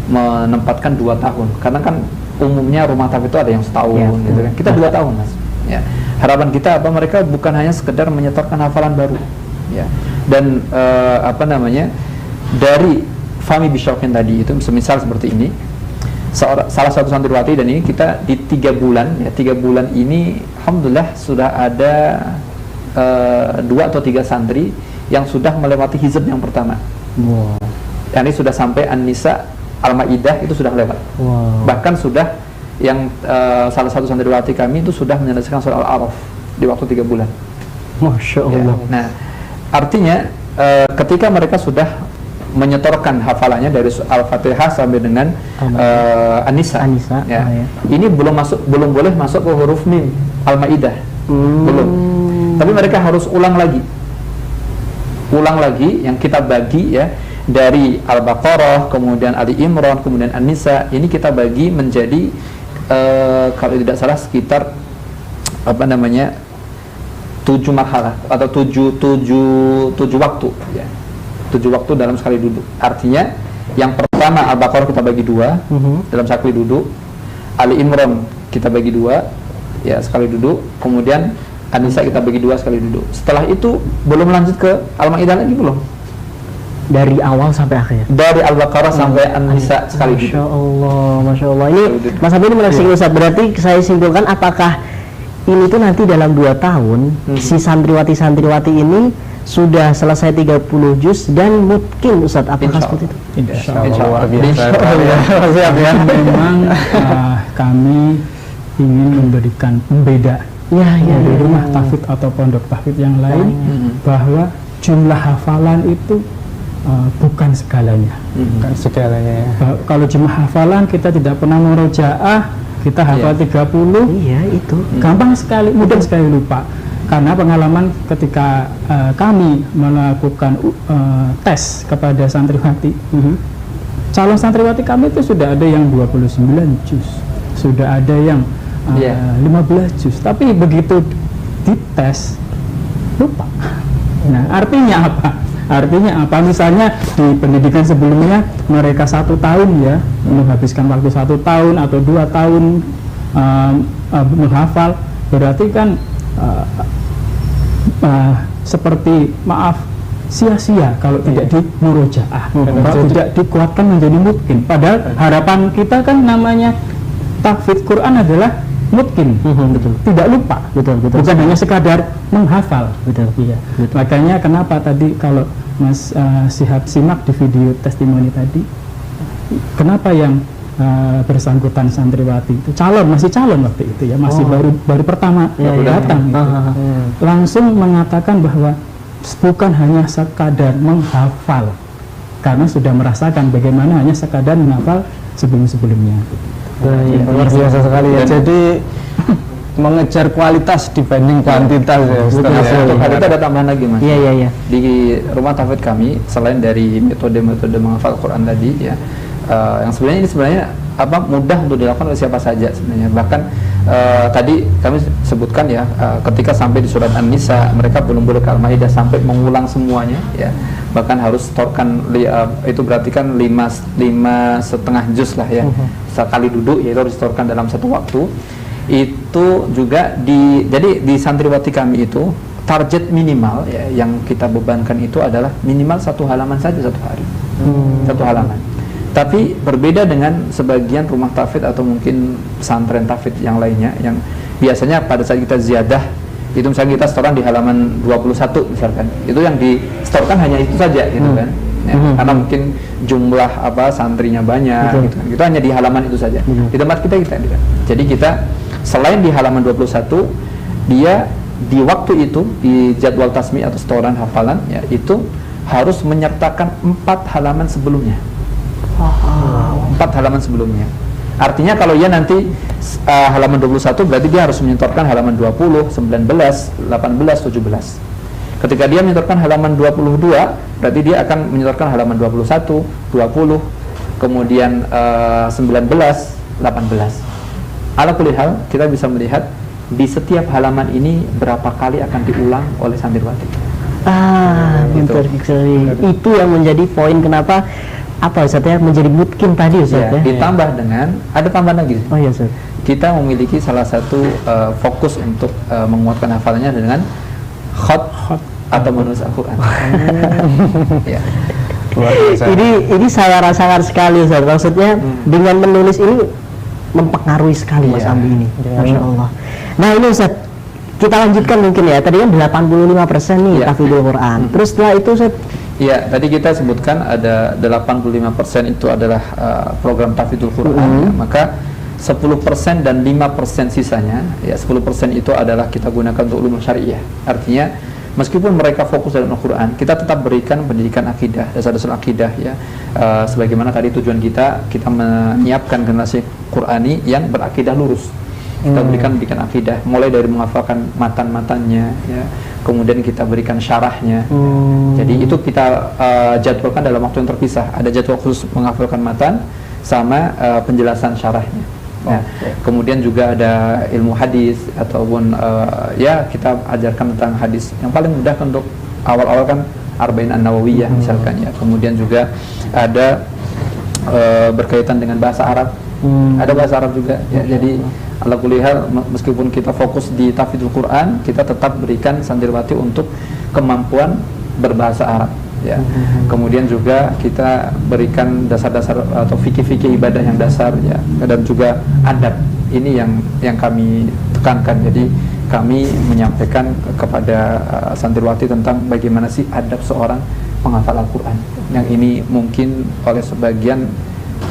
menempatkan 2 tahun? Karena kan umumnya rumah tahfidz itu ada yang setahun gitu kan. Kita 2 tahun Mas. Ya. Harapan kita mereka bukan hanya sekedar menyetorkan hafalan baru. Ya. Dan dari Fahmi Bisyauqin tadi itu semisal seperti ini, salah satu santriwati, dan ini kita di 3 bulan ya, 3 bulan ini alhamdulillah sudah ada 2 atau 3 santri yang sudah melewati hizb yang pertama. Wow. Ini sudah sampai An-Nisa, Al-Maidah itu sudah lewat. Wow. Bahkan sudah yang salah satu santriwati kami itu sudah menyelesaikan surah Al-A'raf di waktu 3 bulan. Masya Allah. Ya. Nah, artinya ketika mereka sudah menyetorkan hafalannya dari Al-Fatihah sampai dengan An-Nisa, ya. Ini belum boleh masuk ke huruf mim Al-Maidah, belum. Tapi mereka harus ulang lagi yang kita bagi ya, dari Al-Baqarah, kemudian Ali Imran, kemudian An-Nisa. Ini kita bagi menjadi kalau tidak salah sekitar 7 marhalah atau 7 waktu ya. 7 waktu dalam sekali duduk. Artinya yang pertama Al-Baqarah kita bagi 2 dalam sekali duduk. Ali Imran kita bagi 2 ya, sekali duduk. Kemudian An-Nisa kita bagi 2 sekali duduk. Setelah itu belum lanjut ke Al-Maidah lagi, belum. Dari awal sampai akhir. Dari Al-Baqarah sampai An-Nisa sekali duduk. Masya Allah. Ini Mas Habib ini menarik sekali, Ustaz. Berarti saya simpulkan, apakah ini tuh nanti dalam 2 tahun si santriwati ini sudah selesai 30 juz dan mungkin, Ustaz, apakah seperti itu? Insya Allah. Memang kami ingin memberikan pembeda dari rumah tahfidz atau pondok tahfidz yang lain, bahwa jumlah hafalan itu bukan segalanya. Bukan segalanya ya. Kalau jumlah hafalan kita tidak pernah murojaah, kita hafal 30, itu gampang sekali, mudah sekali lupa. Karena pengalaman ketika kami melakukan tes kepada santriwati, calon santriwati kami itu sudah ada yang 29 juz, sudah ada yang 15 juz, tapi begitu dites lupa. Nah, artinya apa? Misalnya di pendidikan sebelumnya mereka 1 tahun ya, menghabiskan waktu 1 tahun atau 2 tahun menghafal, berarti kan seperti sia-sia kalau tidak dimurojaah, tidak dikuatkan menjadi mungkin. Padahal harapan kita kan namanya tahfidz Quran adalah mungkin, tidak lupa, bukan hanya sekadar menghafal, iya. Makanya kenapa tadi kalau Mas Syihab simak di video testimoni tadi, kenapa yang bersangkutan santriwati itu masih calon waktu itu ya, masih baru pertama datang, langsung mengatakan bahwa bukan hanya sekadar menghafal, karena sudah merasakan bagaimana hanya sekadar menghafal sebelum-sebelumnya. Luar biasa sekali ya. Jadi mengejar kualitas dibanding kuantitas ya. Kita ada tambahan lagi, Mas. Iya. Di rumah tahfidz kami, selain dari metode menghafal Quran tadi ya, yang sebenarnya mudah untuk dilakukan oleh siapa saja sebenarnya. Bahkan tadi kami sebutkan ya, ketika sampai di surat An-Nisa mereka belum boleh ke Al-Maidah sampai mengulang semuanya ya. Bahkan harus setorkan itu berarti kan 5,5 juz lah ya, sekali duduk, yaitu harus setorkan dalam 1 waktu. Itu juga jadi di santriwati kami itu target minimal ya, yang kita bebankan itu adalah minimal 1 halaman saja 1 hari, 1 halaman. Tapi berbeda dengan sebagian rumah tahfidz atau mungkin pesantren tahfidz yang lainnya, yang biasanya pada saat kita ziyadah itu misalnya kita setoran di halaman 21 misalkan, itu yang disetorkan hanya itu saja gitu kan ya, karena mungkin jumlah santrinya banyak gitu kan, itu hanya di halaman itu saja. Di tempat kita gitu. Jadi kita selain di halaman 21, dia di waktu itu di jadwal tasmi atau setoran hafalan ya, itu harus menyertakan 4 halaman sebelumnya. 4 halaman sebelumnya. Artinya kalau ia nanti halaman 21, berarti dia harus menyetorkan halaman 20, 19, 18, 17. Ketika dia menyetorkan halaman 22, berarti dia akan menyetorkan halaman 21, 20, kemudian 19, 18. Ala kulli hal, kita bisa melihat di setiap halaman ini berapa kali akan diulang oleh santriwati. Pintar sekali. Itu yang menjadi poin kenapa Ustaz ya, menjadi mungkin tadi Ustaz ya. Ditambah dengan ada tambahan lagi. Oh iya Ustaz. Kita memiliki salah satu fokus untuk menguatkan hafalannya dengan khat atau menulis Al-Quran. Ya. Ini saya rasakan sekali Ustaz. Maksudnya dengan menulis ini mempengaruhi sekali Mas Ambi ini. Masya Allah. Nah ini Ustaz, kita lanjutkan mungkin ya. Tadi kan 85% nih tahfidzul Quran. Terus setelah itu Ustaz, iya, tadi kita sebutkan ada 85% itu adalah program tahfidzul Quran, ya. Maka 10% dan 5% sisanya, ya 10% itu adalah kita gunakan untuk ulum syariah. Artinya meskipun mereka fokus dalam Al-Quran, kita tetap berikan pendidikan akidah, dasar-dasar akidah ya. Sebagaimana tadi tujuan kita menyiapkan generasi Qurani yang berakidah lurus. Kita berikan pendidikan akidah, mulai dari menghafalkan matan-matannya ya. Kemudian kita berikan syarahnya. Jadi itu kita jadwalkan dalam waktu yang terpisah. Ada jadwal khusus menghafalkan matan sama penjelasan syarahnya. Nah, kemudian juga ada ilmu hadis ataupun ya kita ajarkan tentang hadis. Yang paling mudah untuk awal-awal kan Arba'in An-Nawawiyah misalkan ya. Kemudian juga ada berkaitan dengan bahasa Arab. Ada bahasa Arab juga ya. Jadi ala kulli hal meskipun kita fokus di tahfidzul Quran, kita tetap berikan santriwati untuk kemampuan berbahasa Arab ya. Kemudian juga kita berikan dasar-dasar atau fikih-fikih ibadah yang dasar ya, dan juga adab. Ini yang kami tekankan. Jadi kami menyampaikan kepada santriwati tentang bagaimana sih adab seorang penghafal Al-Qur'an. Yang ini mungkin oleh sebagian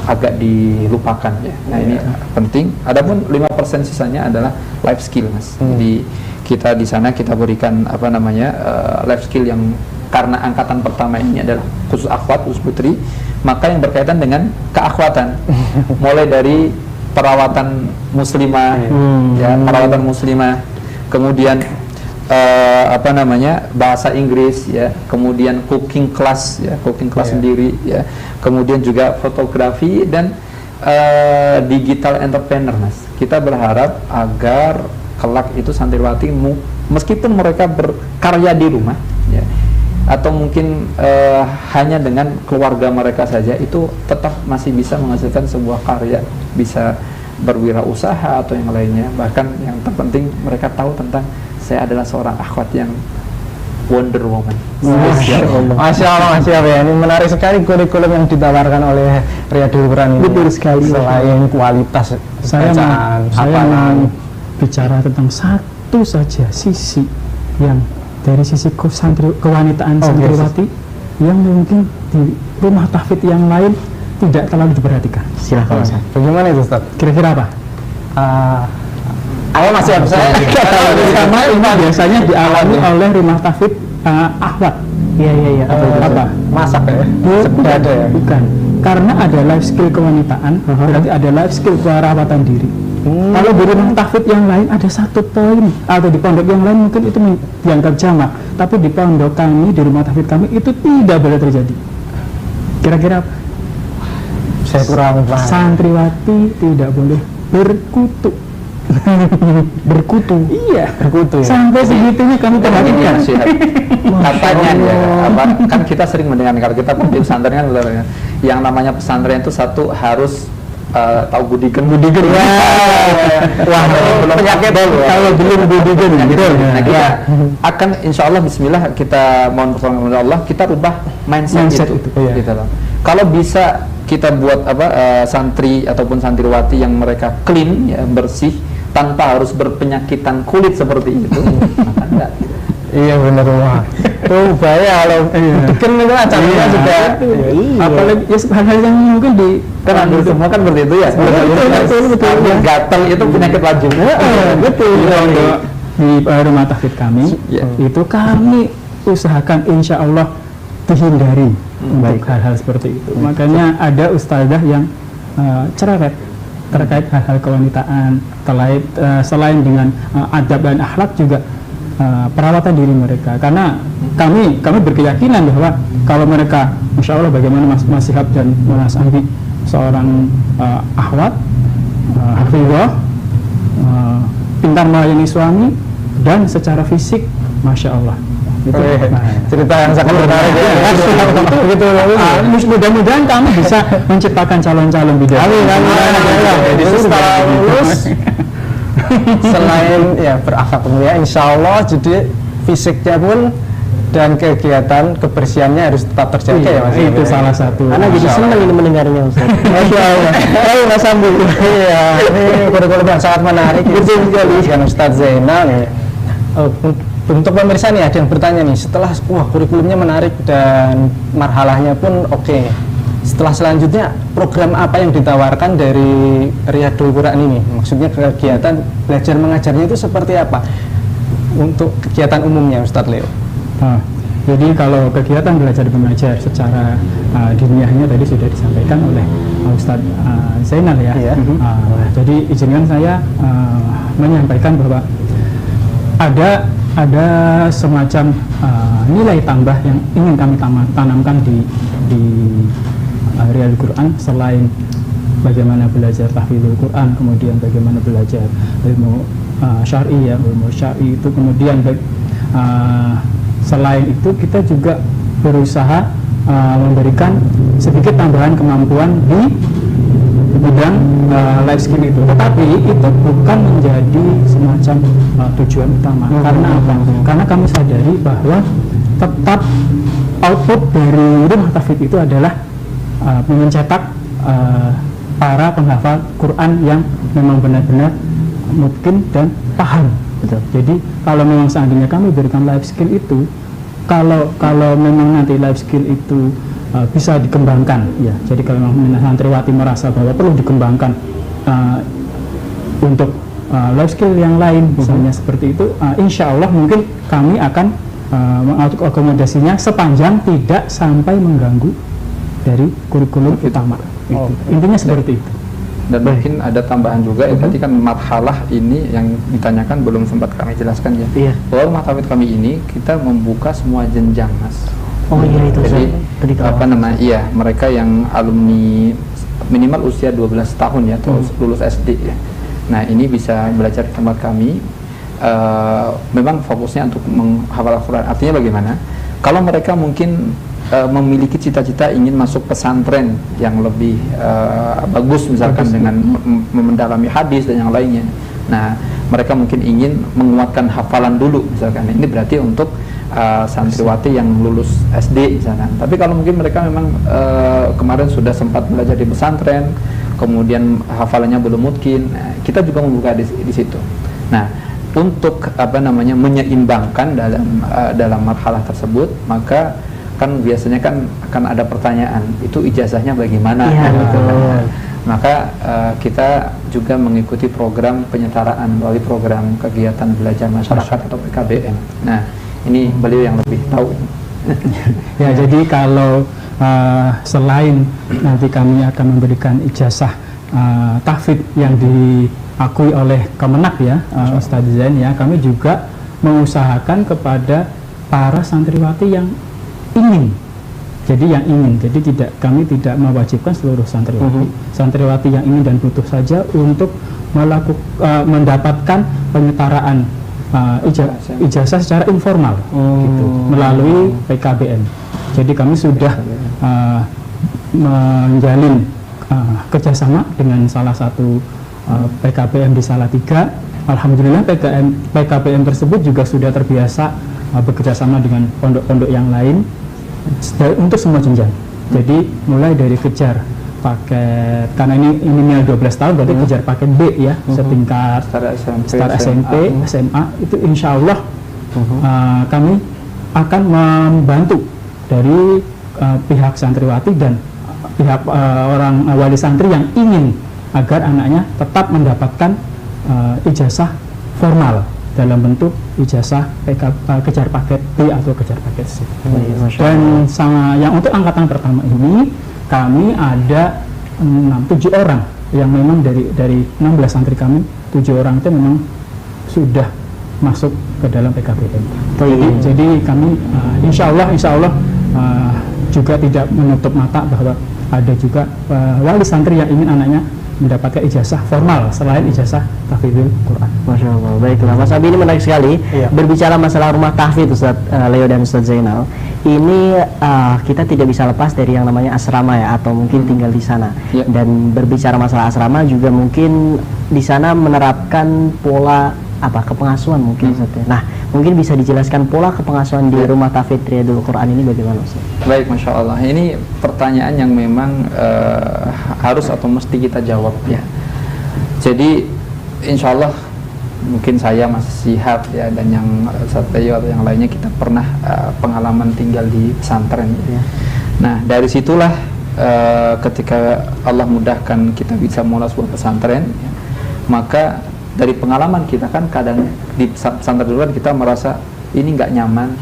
agak dilupakan ya. Nah, ini penting. Adapun 5% sisanya adalah life skill, Mas. Jadi kita di sana kita berikan life skill yang karena angkatan pertama ini adalah khusus akhwat, khusus putri, maka yang berkaitan dengan keakhwatan. Mulai dari perawatan muslimah ya, perawatan muslimah, kemudian bahasa Inggris ya, kemudian cooking class ya, sendiri ya, kemudian juga fotografi dan digital entrepreneur, Mas. Kita berharap agar kelak itu santriwati meskipun mereka berkarya di rumah ya, atau mungkin hanya dengan keluarga mereka saja, itu tetap masih bisa menghasilkan sebuah karya, bisa berwirausaha atau yang lainnya. Bahkan yang terpenting mereka tahu tentang saya adalah seorang akhwat yang Wonder Woman. Masya Allah ya. Ini menarik sekali kurikulum yang ditawarkan oleh Riyadul Quran ini. Betul sekali. Selain kualitas saya mau bicara tentang satu saja sisi yang dari sisi kewanitaan santriwati yang mungkin di rumah tahfidz yang lain tidak terlalu diperhatikan. Silahkan Ustaz. Bagaimana itu Ustaz? Kira-kira apa? Masih saya sama ini biasanya dialami oleh rumah tahfidz akhwat. Iya. Apa? Masak ya? Bukan, ya? Bukan. Karena ada life skill kewanitaan, berarti ada life skill perawatan diri. Kalau di rumah tahfidz yang lain ada satu poin, atau di pondok yang lain mungkin itu dianggap jamak, tapi di pondok kami, di rumah tahfidz kami itu tidak boleh terjadi. Kira-kira apa? Saya kurang paham. Santriwati tidak boleh berkutu. Iya, berkutu ya? Sampai segitunya kami perhatikan. Katanya ya, kan kita sering mendengar kalau kita di pesantren kan yang namanya pesantren itu satu harus tahu budigen ya. Wah, penyakit kalau belum budigen gitu. Nah, kita akan insya Allah bismillah kita mohon pertolongan Allah, kita rubah mindset itu gitu loh. Kalau bisa kita buat santri ataupun santriwati yang mereka clean ya, bersih, tanpa harus berpenyakitan kulit seperti itu, maka enggak. Iya benar, wah. Tuh bahaya kalau bikin itu acaranya juga. Apalagi ya hal-hal yang mungkin di kan semua kan seperti itu ya. Betul. Gatal itu penyakit laju. Betul. Di rumah tahfidz kami itu kami usahakan insya Allah dihindari untuk hal-hal seperti itu. Makanya ada ustazah yang cerewet terkait hal-hal kewanitaan, selain dengan adab dan akhlak juga perawatan diri mereka. Karena kami berkeyakinan bahwa kalau mereka, masya Allah, bagaimana Mas Syihab dan Mas Andi, seorang akhwat, hafizah, pintar melayani suami, dan secara fisik, masya Allah. Itu cerita yang sangat menarik ya. Begitu. Mudah-mudahan kami bisa menciptakan calon-calon bidadari. Jadi setelah lulus, selain ya berakhlak mulia, insya Allah jadi fisiknya pun dan kegiatan kebersihannya harus tetap terjaga ya Mas. Itu salah satu. Karena jadi senang ini mendengarnya Ustaz. Masya Allah. Ayo Mas Ambu. Iya, ini kurikulum yang sangat menarik. Betul sekali. Dengan Ustadz Zainal ya. Untuk pemirsa nih ada yang bertanya nih, setelah kurikulumnya menarik dan marhalahnya pun oke. Setelah selanjutnya program apa yang ditawarkan dari Riyadul Quran ini? Maksudnya kegiatan belajar mengajarnya itu seperti apa? Untuk kegiatan umumnya Ustadz Leo. Jadi kalau kegiatan belajar mengajar secara diniahnya tadi sudah disampaikan oleh Ustadz Zainal ya. Jadi izinkan saya menyampaikan bahwa ada semacam nilai tambah yang ingin kami tanamkan di Riyadul Quran, selain bagaimana belajar tahfidzul Quran, kemudian bagaimana belajar ilmu syar'i ya, ilmu syar'i itu, kemudian selain itu kita juga berusaha memberikan sedikit tambahan kemampuan di bidang life skill itu, tetapi itu bukan menjadi semacam tujuan utama. Karena apa? Karena kami sadari bahwa tetap output dari rumah tahfidz itu adalah mencetak para penghafal Quran yang memang benar-benar mungkin dan paham. Betul. Jadi kalau memang seandainya kami berikan life skill itu, kalau memang nanti life skill itu bisa dikembangkan, ya. Jadi kalau memang santriwati merasa bahwa perlu dikembangkan untuk life skill yang lain, misalnya seperti itu, insya Allah mungkin kami akan mengakomodasinya sepanjang tidak sampai mengganggu dari kurikulum utama. Intinya seperti itu. Dan mungkin ada tambahan juga ya, tadi kan marhalah ini yang ditanyakan belum sempat kami jelaskan ya. Bahwa rumah tahfidz kami ini kita membuka semua jenjang, Mas. Itu jadi mereka yang alumni minimal usia 12 tahun ya, atau lulus SD ya. Nah, ini bisa belajar di tempat kami. Memang fokusnya untuk menghafal Al-Quran. Artinya bagaimana? Kalau mereka mungkin memiliki cita-cita ingin masuk pesantren yang lebih bagus, misalkan dengan mendalami hadis dan yang lainnya. Nah, mereka mungkin ingin menguatkan hafalan dulu, misalkan. Ini berarti untuk santriwati yang lulus SD misalkan. Tapi kalau mungkin mereka memang kemarin sudah sempat belajar di pesantren, kemudian hafalannya belum mungkin, kita juga membuka di situ. Nah, untuk menyeimbangkan dalam marhalah tersebut, maka kan biasanya kan akan ada pertanyaan, itu ijazahnya bagaimana? Maka kita juga mengikuti program penyetaraan melalui program kegiatan belajar masyarakat atau PKBM. Nah, ini beliau yang lebih tahu. Ya, jadi kalau selain nanti kami akan memberikan ijazah tahfidz yang diakui oleh Kemenak ya, Ustadz Zain ya, kami juga mengusahakan kepada para santriwati yang ingin. Jadi kami tidak mewajibkan seluruh santriwati. Santriwati yang ingin dan butuh saja untuk mendapatkan penyetaraan ijazah secara informal gitu, melalui PKBM. Jadi kami sudah menjalin kerjasama dengan salah satu PKBM di Salatiga. Alhamdulillah PKBM tersebut juga sudah terbiasa bekerjasama dengan pondok-pondok yang lain untuk semua jenjang. Jadi mulai dari kejar paket, karena ini minimal 12 tahun, berarti kejar paket B ya, setingkat setara SMP, SMA, itu insya Allah kami akan membantu dari pihak santriwati dan pihak orang wali santri yang ingin agar anaknya tetap mendapatkan ijazah formal dalam bentuk ijazah kejar paket B atau kejar paket C. Dan yang untuk angkatan pertama ini kami ada 7 orang yang memang dari 16 santri kami, 7 orang itu memang sudah masuk ke dalam PKBM. Jadi kami insya Allah juga tidak menutup mata bahwa ada juga wali santri yang ingin anaknya mendapatkan ijazah formal selain ijazah tahfidzul Quran. Masya Allah. Baiklah, Mas Abi, ini menarik sekali. Berbicara masalah rumah tahfidz, Ustadz Leo dan Ustadz Zainal, ini kita tidak bisa lepas dari yang namanya asrama ya, atau mungkin tinggal di sana. Dan berbicara masalah asrama juga mungkin di sana menerapkan pola kepengasuhan mungkin Ustaz ya. Nah, mungkin bisa dijelaskan pola kepengasuhan di rumah tahfidz Riyadul Quran ini bagaimana Ustaz? Baik, Masya Allah. Ini pertanyaan yang memang harus atau mesti kita jawab ya. Jadi insya Allah mungkin saya Mas Syihab ya dan yang Satrio atau yang lainnya kita pernah pengalaman tinggal di pesantren ya. Nah dari situlah ketika Allah mudahkan kita bisa mulai sebuah pesantren ya, maka dari pengalaman kita kan kadang di pesantren dulu kan kita merasa ini nggak nyaman,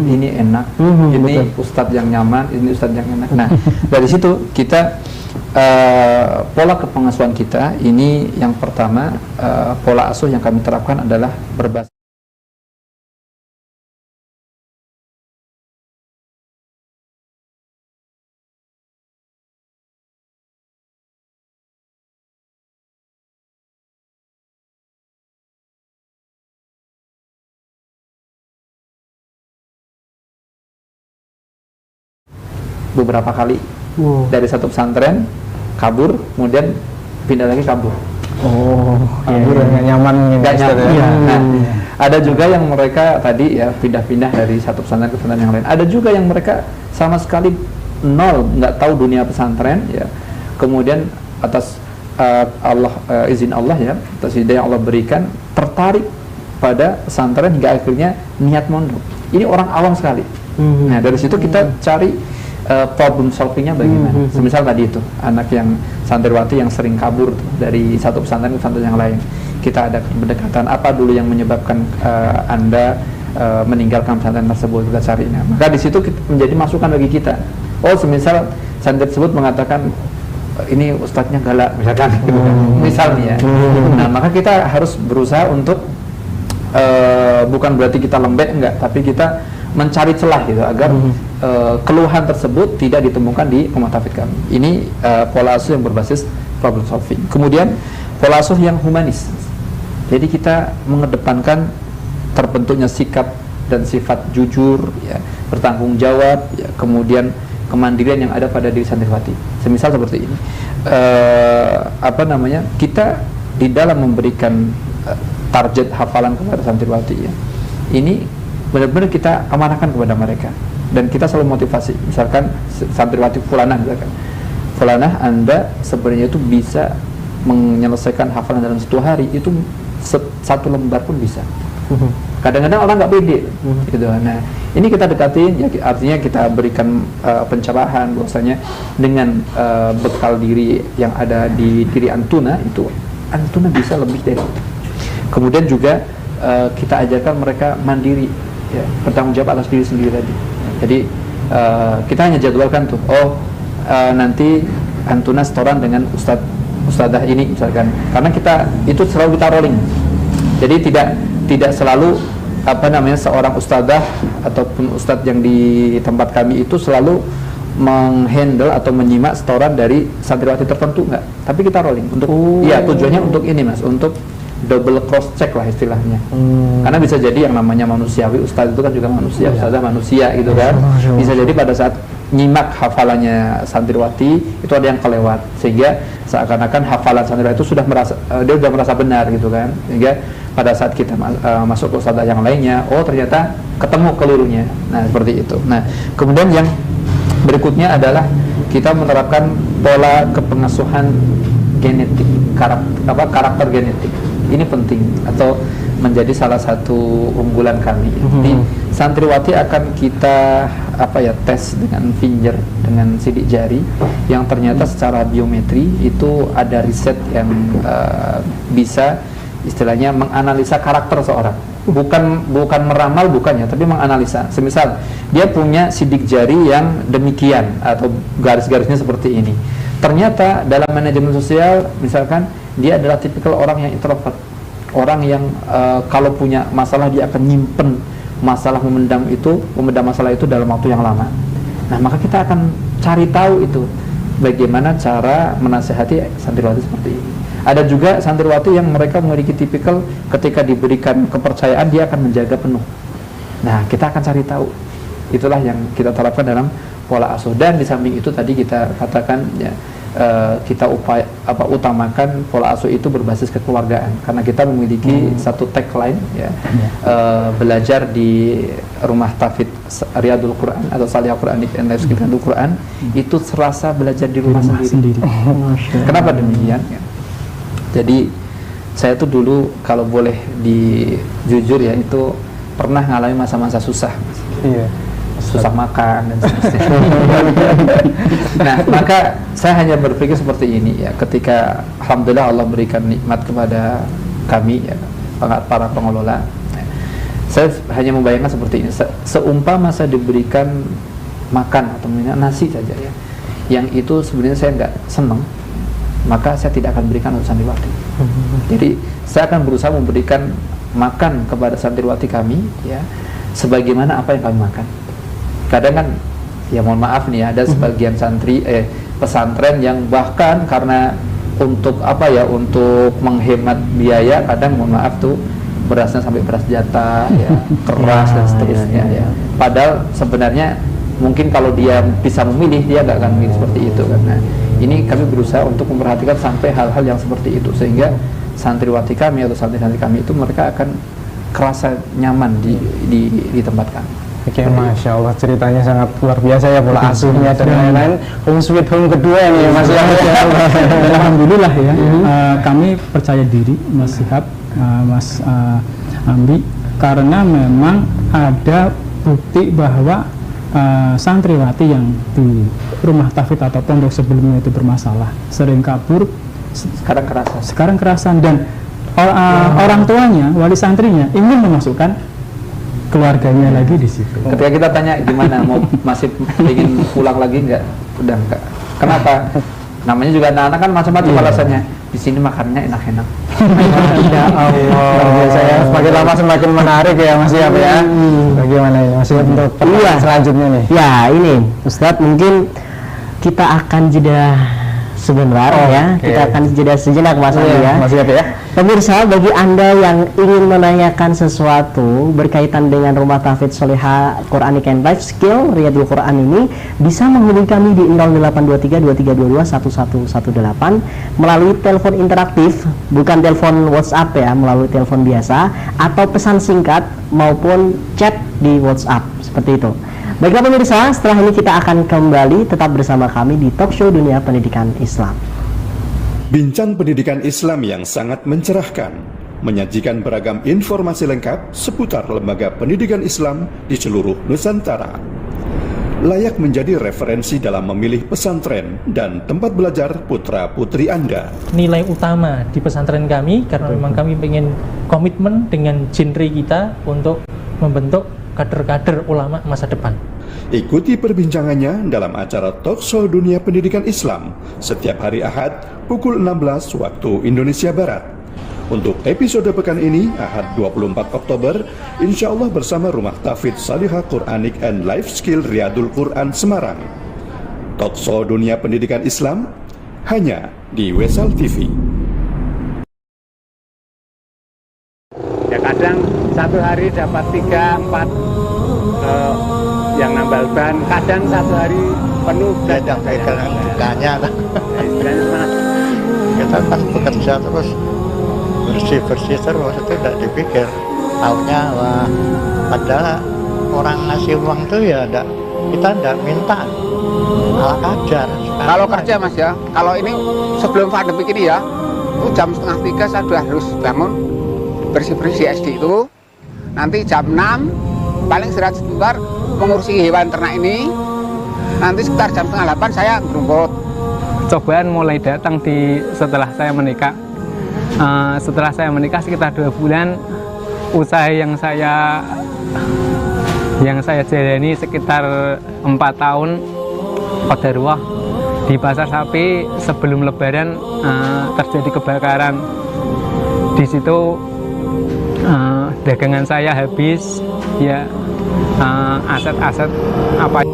ini enak, ini betul. Ustadz yang nyaman, ini ustadz yang enak. Nah dari situ kita pola kepengasuhan kita ini yang pertama, pola asuh yang kami terapkan adalah berbasis beberapa kali. Dari satu pesantren kabur, kemudian pindah lagi kabur. Kabur nggak nyaman, nggak nyaman. Ya. Nah, ada juga yang mereka tadi ya pindah-pindah dari satu pesantren ke pesantren yang lain. Ada juga yang mereka sama sekali nol, nggak tahu dunia pesantren ya. Kemudian atas izin Allah ya, atas hidayah yang Allah berikan, tertarik pada pesantren hingga akhirnya niat mondok. Ini orang awam sekali. Nah dari situ kita cari problem solvingnya bagaimana. Semisal tadi itu anak yang santriwati yang sering kabur dari satu pesantren ke pesantren yang lain, kita ada pendekatan apa dulu yang menyebabkan Anda meninggalkan pesantren tersebut, kita cari. Maka di situ menjadi masukan bagi kita. Semisal santri tersebut mengatakan ini ustadznya galak misalkan gitu kan. Misalnya. Nah maka kita harus berusaha untuk bukan berarti kita lembek, enggak, tapi kita mencari celah gitu agar keluhan tersebut tidak ditemukan di rumah tahfidz kami. Ini pola asuh yang berbasis problem solving. Kemudian pola asuh yang humanis. Jadi kita mengedepankan terbentuknya sikap dan sifat jujur, ya, bertanggung jawab, ya, kemudian kemandirian yang ada pada diri santriwati. Semisal seperti ini, kita di dalam memberikan target hafalan kepada santriwati, ya, ini benar-benar kita amanahkan kepada mereka dan kita selalu motivasi. Misalkan santriwati fulanah, misalkan fulanah, Anda sebenarnya itu bisa menyelesaikan hafalan dalam 1 hari itu 1 lembar pun bisa. Kadang-kadang orang nggak pede gitu. Nah ini kita dekatin ya, artinya kita berikan pencerahan bahwasanya dengan bekal diri yang ada di diri Antuna itu Antuna bisa lebih dari itu. Kemudian juga kita ajarkan mereka mandiri, ya, bertanggung jawab atas diri sendiri tadi. Jadi kita hanya jadwalkan tuh, nanti Antuna setoran dengan ustadzah ini misalkan, karena kita itu selalu kita rolling. Jadi tidak selalu seorang ustadzah ataupun ustadz yang di tempat kami itu selalu menghandle atau menyimak setoran dari santriwati tertentu, enggak, tapi kita rolling untuk ya tujuannya untuk ini Mas, untuk double cross check lah istilahnya. Karena bisa jadi yang namanya manusiawi, ustadz itu kan juga manusia, ustadzah manusia gitu kan. Bisa jadi pada saat nyimak hafalannya santriwati itu ada yang kelewat, sehingga seakan-akan hafalan santriwati itu dia sudah merasa benar gitu kan, sehingga pada saat kita masuk ke ustadzah yang lainnya, ternyata ketemu kelirunya. Nah seperti itu. Nah kemudian yang berikutnya adalah kita menerapkan pola kepengasuhan genetik, karakter genetik. Ini penting atau menjadi salah satu unggulan kami. Jadi santriwati akan kita tes dengan finger, dengan sidik jari, yang ternyata secara biometri itu ada riset yang bisa istilahnya menganalisa karakter seorang. Bukan meramal, bukannya, tapi menganalisa. Semisal dia punya sidik jari yang demikian atau garis-garisnya seperti ini. Ternyata dalam manajemen sosial misalkan dia adalah tipikal orang yang introvert, orang yang kalau punya masalah dia akan nyimpen masalah, memendam masalah itu dalam waktu yang lama. Nah maka kita akan cari tahu itu bagaimana cara menasehati santriwati seperti ini. Ada juga santriwati yang mereka memiliki tipikal ketika diberikan kepercayaan dia akan menjaga penuh. Nah kita akan cari tahu. Itulah yang kita terapkan dalam pola asuh. Dan di samping itu tadi kita katakan ya, kita utamakan pola asuh itu berbasis kekeluargaan, karena kita memiliki satu tagline ya, belajar di rumah tahfidz Riyadul Quran atau Salihah Quranic and Life Skill Riyadul Quran itu serasa belajar di rumah sendiri. Kenapa demikian? Ya. Jadi saya tuh dulu kalau boleh jujur ya, itu pernah ngalami masa-masa susah. Susah makan dan seterusnya. Nah, maka saya hanya berpikir seperti ini ya, ketika alhamdulillah Allah berikan nikmat kepada kami ya, para pengelola. Saya hanya membayangkan seperti ini, seumpama saya diberikan makan atau minyak nasi saja ya, yang itu sebenarnya saya nggak senang, maka saya tidak akan berikan untuk santriwati. Jadi saya akan berusaha memberikan makan kepada santriwati kami ya, sebagaimana apa yang kami makan. Kadang kan, ya mohon maaf nih, ada sebagian pesantren yang bahkan karena untuk untuk menghemat biaya, kadang mohon maaf tuh berasnya sampai beras jatah ya, keras dan seterusnya ya. Padahal sebenarnya mungkin kalau dia bisa memilih, dia nggak akan memilih seperti itu kan. Nah, ini kami berusaha untuk memperhatikan sampai hal-hal yang seperti itu, sehingga santriwati kami atau santri-santri kami itu mereka akan kerasa nyaman di tempat kami. Oke, Masya Allah, ceritanya sangat luar biasa ya, pola asuhnya dan lain-lain. Home sweet home kedua ini Mas ya. Alhamdulillah ya, kami percaya diri Mas Syihab, Mas Ambi, karena memang ada bukti bahwa santriwati yang di rumah tahfidz atau pondok sebelumnya itu bermasalah, sering kabur, sekarang kerasan, dan orang tuanya, wali santrinya ingin memasukkan keluarganya lagi di situ. Ketika kita tanya gimana, masih ingin pulang lagi nggak? Udah enggak. Kenapa? Namanya juga anak-anak kan macam-macam alasannya. Di sini makannya enak-enak. Ya Allah. Saya semakin lama semakin menarik ya Mas ya. Bagaimana ya Mas untuk selanjutnya nih? Ya ini Ustadz, mungkin kita akan jeda sebentar ya. Kita akan jeda sejenak Mas Andi ya. Mas ya. Pemirsa, bagi Anda yang ingin menanyakan sesuatu berkaitan dengan Rumah Tahfidz Salihah Quranic and Life Skill Riyadul Quran ini, bisa menghubungi kami di 0823 2322 1118 melalui telepon interaktif, bukan telepon WhatsApp ya, melalui telepon biasa atau pesan singkat maupun chat di WhatsApp, seperti itu. Baiklah pemirsa, setelah ini kita akan kembali tetap bersama kami di Talkshow Dunia Pendidikan Islam. Bincang pendidikan Islam yang sangat mencerahkan, menyajikan beragam informasi lengkap seputar lembaga pendidikan Islam di seluruh Nusantara. Layak menjadi referensi dalam memilih pesantren dan tempat belajar putra-putri Anda. Nilai utama di pesantren kami, karena memang kami ingin komitmen dengan genre kita untuk membentuk kader-kader ulama masa depan. Ikuti perbincangannya dalam acara Talkshow Dunia Pendidikan Islam setiap hari Ahad pukul 16 waktu Indonesia Barat. Untuk episode pekan ini, Ahad 24 Oktober, insya Allah bersama Rumah Tahfidz Salihah Quranic and Life Skill Riyadul Quran Semarang. Talkshow Dunia Pendidikan Islam hanya di Wesal TV. Ya kadang satu hari dapat 3-4 yang nambal ban, kadang satu hari penuh belajar dukanya lah. Kita pas bekerja terus bersih terus, itu tidak dipikir, taunya wah padahal orang ngasih uang tuh ya kita tidak minta, ala kadar. Kalau kerja Mas ya, kalau ini sebelum pandemi ini ya, jam 2:30 saya sudah harus bangun bersih-bersih SD itu. Nanti jam 6 paling istirahat sebentar mengurusi hewan ternak ini. Nanti sekitar jam 7:30 saya berumput. Cobaan mulai datang setelah saya menikah. Setelah saya menikah sekitar 2 bulan, usaha yang saya jalani sekitar 4 tahun qadarullah. Di pasar sapi sebelum lebaran terjadi kebakaran. Di situ dagangan saya habis, ya aset-aset apa.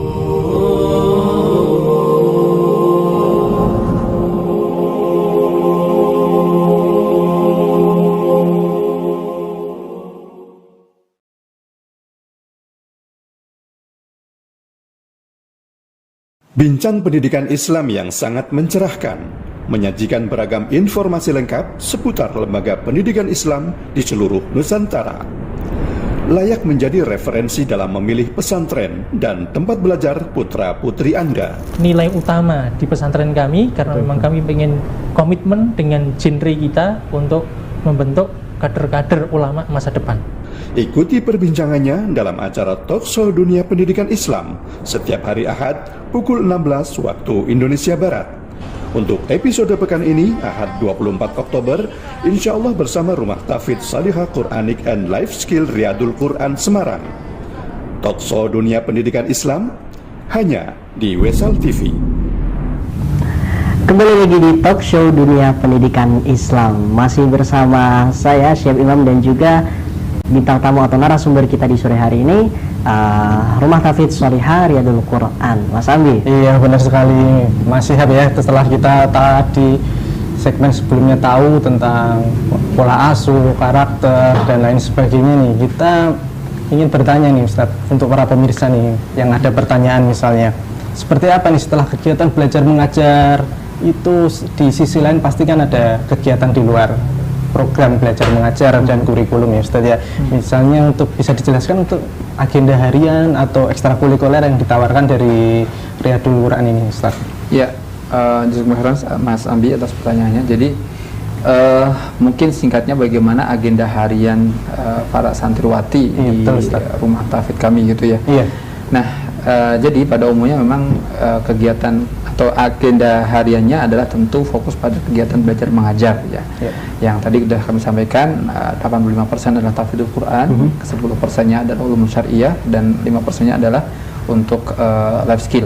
Bincang pendidikan Islam yang sangat mencerahkan, menyajikan beragam informasi lengkap seputar lembaga pendidikan Islam di seluruh Nusantara. Layak menjadi referensi dalam memilih pesantren dan tempat belajar putra-putri Anda. Nilai utama di pesantren kami, karena memang kami ingin komitmen dengan genre kita untuk membentuk kader-kader ulama masa depan. Ikuti perbincangannya dalam acara Talkshow Dunia Pendidikan Islam setiap hari Ahad pukul 16 waktu Indonesia Barat. Untuk episode pekan ini, Ahad 24 Oktober, insya Allah bersama Rumah Tahfidz Salihah Quranic and Life Skill Riyadul Quran Semarang. Talkshow Dunia Pendidikan Islam, hanya di Wesal TV. Kembali lagi di Talkshow Dunia Pendidikan Islam. Masih bersama saya, Syekh Imam, dan juga bintang tamu atau narasumber kita di sore hari ini, Rumah Tahfidz Salihah Riyadul Quran, Mas Ambi. Iya, benar sekali, Mas Syihab ya. Setelah kita tadi segmen sebelumnya tahu tentang pola asuh, karakter, dan lain sebagainya nih, kita ingin bertanya nih Ustadz, untuk para pemirsa nih yang ada pertanyaan misalnya, seperti apa nih setelah kegiatan belajar mengajar itu, di sisi lain pasti kan ada kegiatan di luar program belajar mengajar dan kurikulum ya Ustadz ya. Misalnya untuk bisa dijelaskan untuk agenda harian atau ekstrakurikuler yang ditawarkan dari Riyadul Quran ini Ustadz. Ya, jazakumullah Mas Ambi atas pertanyaannya. Jadi mungkin singkatnya bagaimana agenda harian para santriwati di Rumah Tahfidz kami gitu ya. Iya. Nah, jadi pada umumnya memang kegiatan atau agenda hariannya adalah tentu fokus pada kegiatan belajar mengajar ya. Yang tadi sudah kami sampaikan, 85% adalah tahfidzul Quran, 10%-nya adalah ulumul syariah, dan 5%-nya adalah untuk life skill.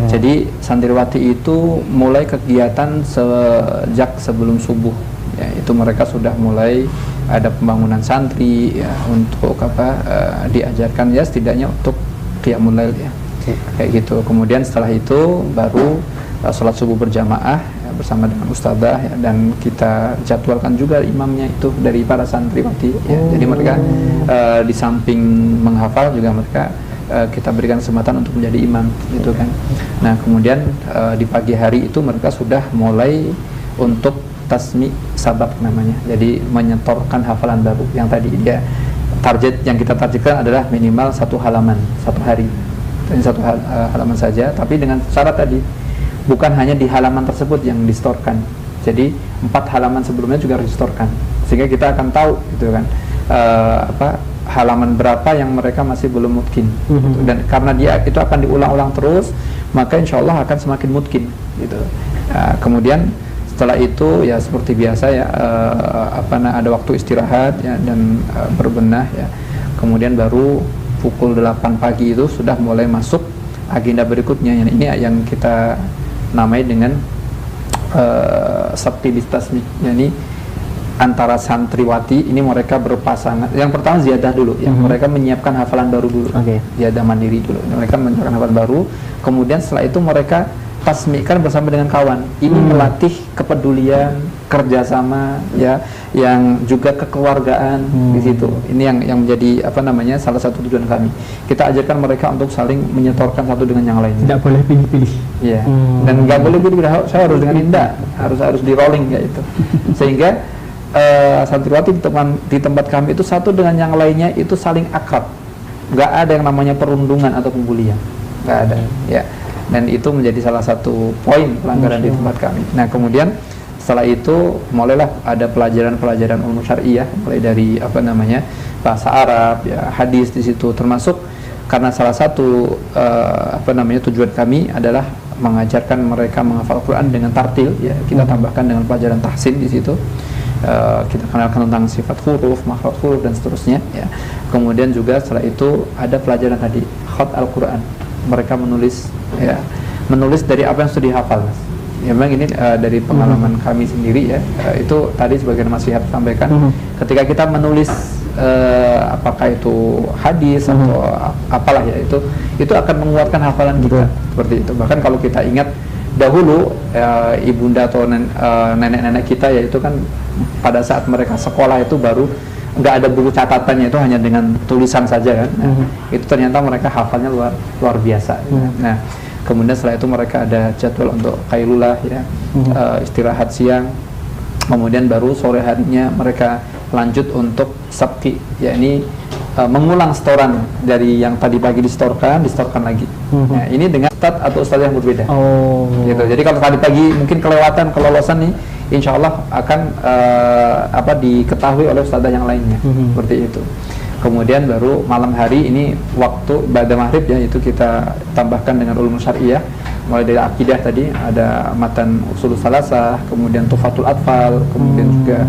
Jadi santriwati itu mulai kegiatan sejak sebelum subuh ya, itu mereka sudah mulai ada pembangunan santri ya, untuk diajarkan ya setidaknya untuk qiyamul lail ya, kayak gitu. Kemudian setelah itu baru sholat subuh berjamaah ya, bersama dengan ustadzah ya, dan kita jadwalkan juga imamnya itu dari para santriwati ya. Jadi mereka di samping menghafal juga mereka kita berikan kesempatan untuk menjadi imam gitu kan. Nah kemudian di pagi hari itu mereka sudah mulai untuk tasmi sabak namanya, jadi menyetorkan hafalan baru yang tadi dia target yang kita targetkan adalah minimal 1 halaman satu hari. Ini 1 halaman saja, tapi dengan syarat tadi bukan hanya di halaman tersebut yang distorkan. Jadi 4 halaman sebelumnya juga harus distorkan, sehingga kita akan tahu gitu kan halaman berapa yang mereka masih belum mungkin. Dan karena dia itu akan diulang-ulang terus, maka insya Allah akan semakin mungkin gitu. Kemudian setelah itu ya seperti biasa ya ada waktu istirahat ya, dan berbenah ya. Kemudian baru pukul 8 pagi itu sudah mulai masuk agenda berikutnya. Ini yang kita namai dengan sabti bistasmi, yakni antara santriwati ini mereka berpasangan. Yang pertama ziyadah dulu ya, mereka menyiapkan hafalan baru dulu, ziyadah mandiri dulu, mereka menyiapkan hafalan baru. Kemudian setelah itu mereka tasmikan bersama dengan kawan. Ini melatih kepedulian, kerjasama ya, yang juga kekeluargaan di situ. Ini yang menjadi salah satu tujuan kami. Kita ajarkan mereka untuk saling menyetorkan satu dengan yang lain. Tidak boleh pilih-pilih. Ya. Dan nggak boleh pilih-pilih. Saya harus dengan indah, harus di rolling kayak itu. Sehingga santriwati di tempat kami itu satu dengan yang lainnya itu saling akrab. Nggak ada yang namanya perundungan atau pembulian. Nggak ada. Ya. Dan itu menjadi salah satu poin pelanggaran di tempat kami. Nah kemudian setelah itu mulailah ada pelajaran-pelajaran ulum syariah, mulai dari bahasa Arab ya, hadis di situ, termasuk karena salah satu tujuan kami adalah mengajarkan mereka menghafal Quran dengan tartil ya, kita tambahkan dengan pelajaran tahsin di situ. Kita kenalkan tentang sifat huruf, makhraj huruf dan seterusnya ya. Kemudian juga setelah itu ada pelajaran tadi khat Al-Quran, mereka menulis dari apa yang sudah dihafal. Ya memang ini dari pengalaman kami sendiri ya, itu tadi sebagian Mas Syihab sampaikan, ketika kita menulis apakah itu hadis atau apalah ya, itu akan menguatkan hafalan kita seperti itu. Bahkan kalau kita ingat dahulu ibunda atau nenek-nenek kita ya, itu kan pada saat mereka sekolah itu baru nggak ada buku catatannya, itu hanya dengan tulisan saja kan. Itu ternyata mereka hafalnya luar biasa. Nah Kemudian setelah itu mereka ada jadwal untuk qailulah ya, istirahat siang. Kemudian baru sore harinya mereka lanjut untuk sabki, yakni mengulang setoran dari yang tadi pagi distorkan lagi. Nah, ini dengan ustadz atau ustadz yang berbeda. Gitu. Jadi kalau tadi pagi mungkin kelolosan nih, insya Allah akan diketahui oleh ustadzah yang lainnya. Seperti itu. Kemudian baru malam hari ini waktu ba'da maghrib ya, itu kita tambahkan dengan ulum syariah, mulai dari akidah tadi ada matan usul salasah, kemudian tufatul atfal, kemudian juga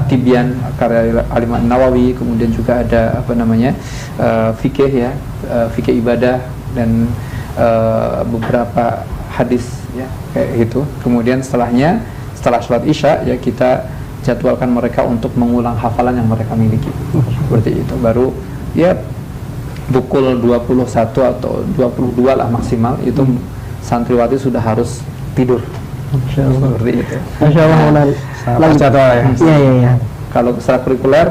at-tibyan karya Al-Imam Nawawi, kemudian juga ada fikih ya, fikih ibadah dan beberapa hadis ya kayak gitu. Kemudian setelah sholat isya ya kita jadwalkan mereka untuk mengulang hafalan yang mereka miliki. Seperti itu. Baru ya pukul 21 atau 22 lah maksimal itu santriwati sudah harus tidur. Seperti itu. Masya Allah. Iya. Kalau secara kurikuler,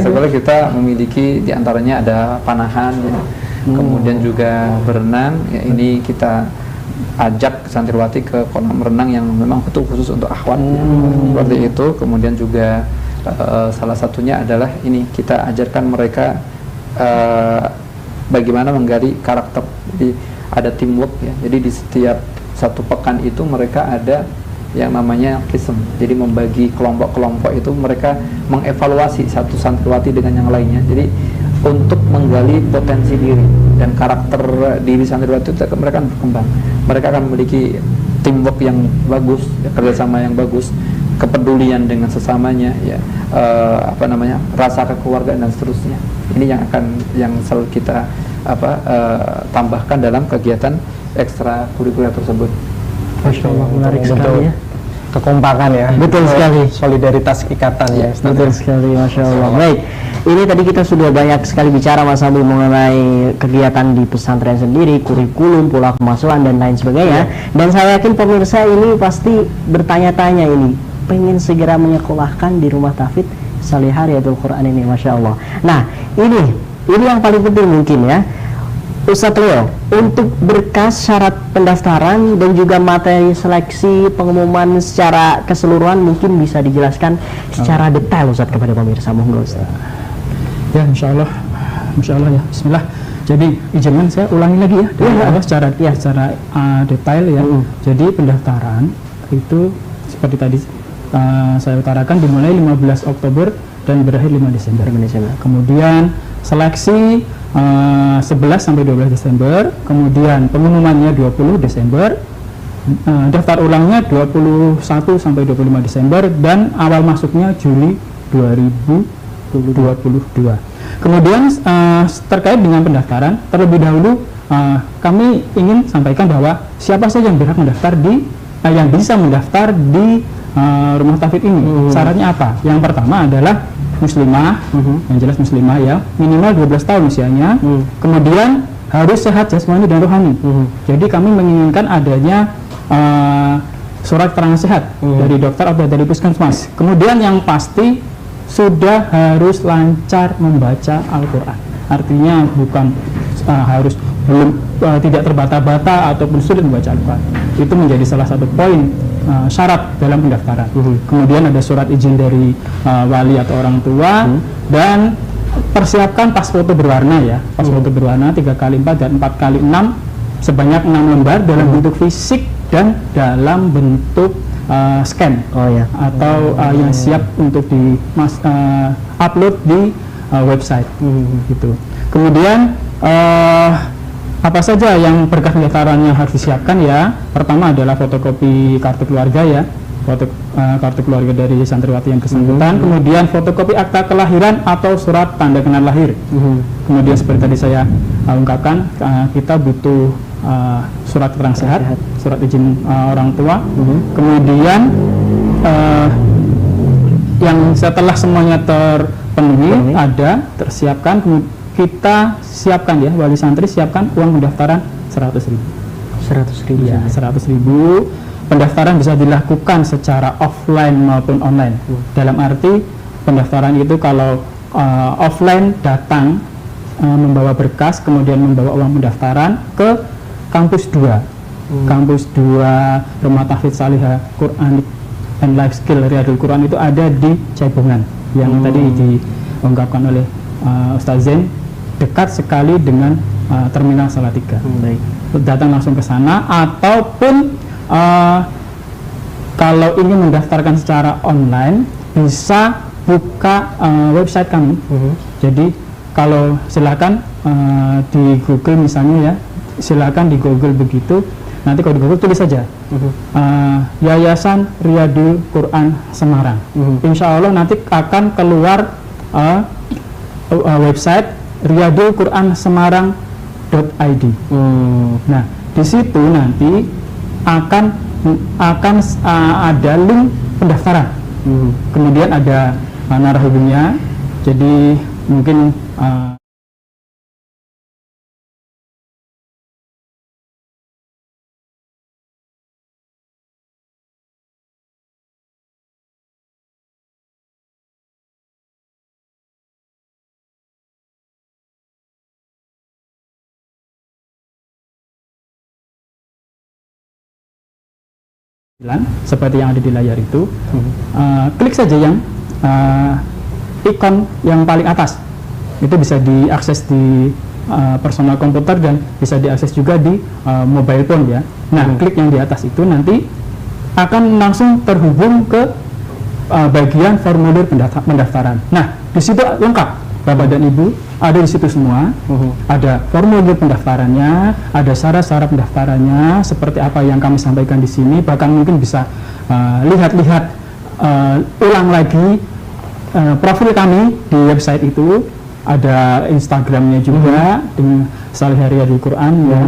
sebenarnya kita memiliki diantaranya ada panahan, ya. Kemudian juga berenang. Ya, ini kita ajak santriwati ke kolam renang yang memang betul khusus untuk akhwat, seperti itu. Kemudian juga salah satunya adalah ini kita ajarkan mereka bagaimana menggali karakter. Jadi ada teamwork ya. Jadi di setiap satu pekan itu mereka ada yang namanya kism. Jadi membagi kelompok-kelompok itu mereka mengevaluasi satu santriwati dengan yang lainnya. Jadi untuk menggali potensi diri dan karakter diri santriwati itu mereka akan berkembang. Mereka akan memiliki teamwork yang bagus, ya, kerjasama yang bagus, kepedulian dengan sesamanya, ya, rasa kekeluargaan dan seterusnya. Ini yang selalu kita tambahkan dalam kegiatan ekstrakurikuler tersebut. Masya Allah, menarik sekali ya. Kekompakan ya. Betul sekali. Solidaritas ikatan ya. Betul sekali, Masya Allah. Baik, ini tadi kita sudah banyak sekali bicara Mas Abdul mengenai kegiatan di pesantren sendiri, kurikulum, pola pemasukan dan lain sebagainya. Dan saya yakin pemirsa ini pasti bertanya-tanya ini, pengen segera menyekolahkan di rumah tahfidz Salihah Riyadul Quran ini, Masya Allah. Nah, ini yang paling penting mungkin ya, Ustadz Leo, untuk berkas syarat pendaftaran dan juga materi seleksi pengumuman secara keseluruhan mungkin bisa dijelaskan secara detail Ustadz kepada pemirsa, monggo Ustadz. Ya, insya Allah ya, Bismillah. Jadi izinkan saya ulangi lagi ya, secara detail ya. Jadi pendaftaran itu seperti tadi saya utarakan dimulai 15 Oktober dan berakhir 5 Desember. Kemudian seleksi 11 sampai 12 Desember, kemudian pengumumannya 20 Desember, daftar ulangnya 21 sampai 25 Desember, dan awal masuknya Juli 2022. Kemudian terkait dengan pendaftaran, terlebih dahulu kami ingin sampaikan bahwa siapa saja yang berhak mendaftar yang bisa mendaftar di rumah tahfidz ini. Syaratnya apa? Yang pertama adalah muslimah, yang jelas muslimah ya, minimal 12 tahun usianya, kemudian harus sehat jasmani dan rohani. Jadi kami menginginkan adanya surat keterangan sehat dari dokter atau dari puskesmas. Kemudian yang pasti sudah harus lancar membaca Al-Quran. Artinya bukan tidak terbata-bata ataupun sulit membaca Al-Quran. Itu menjadi salah satu poin syarat dalam pendaftaran. Kemudian ada surat izin dari wali atau orang tua, dan persiapkan pas foto berwarna ya, pas foto berwarna 3x4 dan 4x6 sebanyak 6 lembar dalam bentuk fisik dan dalam bentuk scan atau yang siap untuk di upload di website gitu. Kemudian apa saja yang berkas pendaftaran yang harus disiapkan ya? Pertama adalah fotokopi kartu keluarga ya, kartu keluarga dari santriwati yang bersangkutan. Kemudian fotokopi akta kelahiran atau surat tanda kenal lahir. Kemudian seperti tadi saya ungkapkan, kita butuh surat keterangan sehat, surat izin orang tua. Kemudian yang setelah semuanya terpenuhi tersiapkan, kita siapkan ya, wali santri siapkan uang pendaftaran 100.000. 100.000 ya, 100.000. Pendaftaran bisa dilakukan secara offline maupun online. Dalam arti pendaftaran itu kalau offline datang membawa berkas, kemudian membawa uang pendaftaran ke kampus 2. Kampus 2 Rumah Tahfidz Salihah Quranic and Life Skill Riyadul Quran itu ada di Cebongan yang tadi diungkapkan oleh Ustaz Zain, dekat sekali dengan Terminal Salatiga. Baik. Datang langsung ke sana, ataupun kalau ingin mendaftarkan secara online bisa buka website kami. Jadi kalau silakan di Google misalnya ya, silakan di Google begitu. Nanti kalau di Google tulis saja Yayasan Riyadul Quran Semarang. Insya Allah nanti akan keluar website riyadulquransemarang.id. Nah, di situ nanti akan ada link pendaftaran. Kemudian ada narah hubungnya. Jadi mungkin seperti yang ada di layar itu, klik saja yang ikon yang paling atas, itu bisa diakses di personal komputer dan bisa diakses juga di mobile phone ya. Nah, klik yang di atas itu nanti akan langsung terhubung ke bagian formulir pendaftaran. Nah, di situ lengkap Bapak dan Ibu, ada di situ semua. Ada formulir pendaftarannya, ada syarat-syarat pendaftarannya, seperti apa yang kami sampaikan di sini. Bahkan mungkin bisa lihat-lihat ulang lagi profil kami di website itu. Ada Instagramnya juga dengan Salihah Riyadul Quran ya,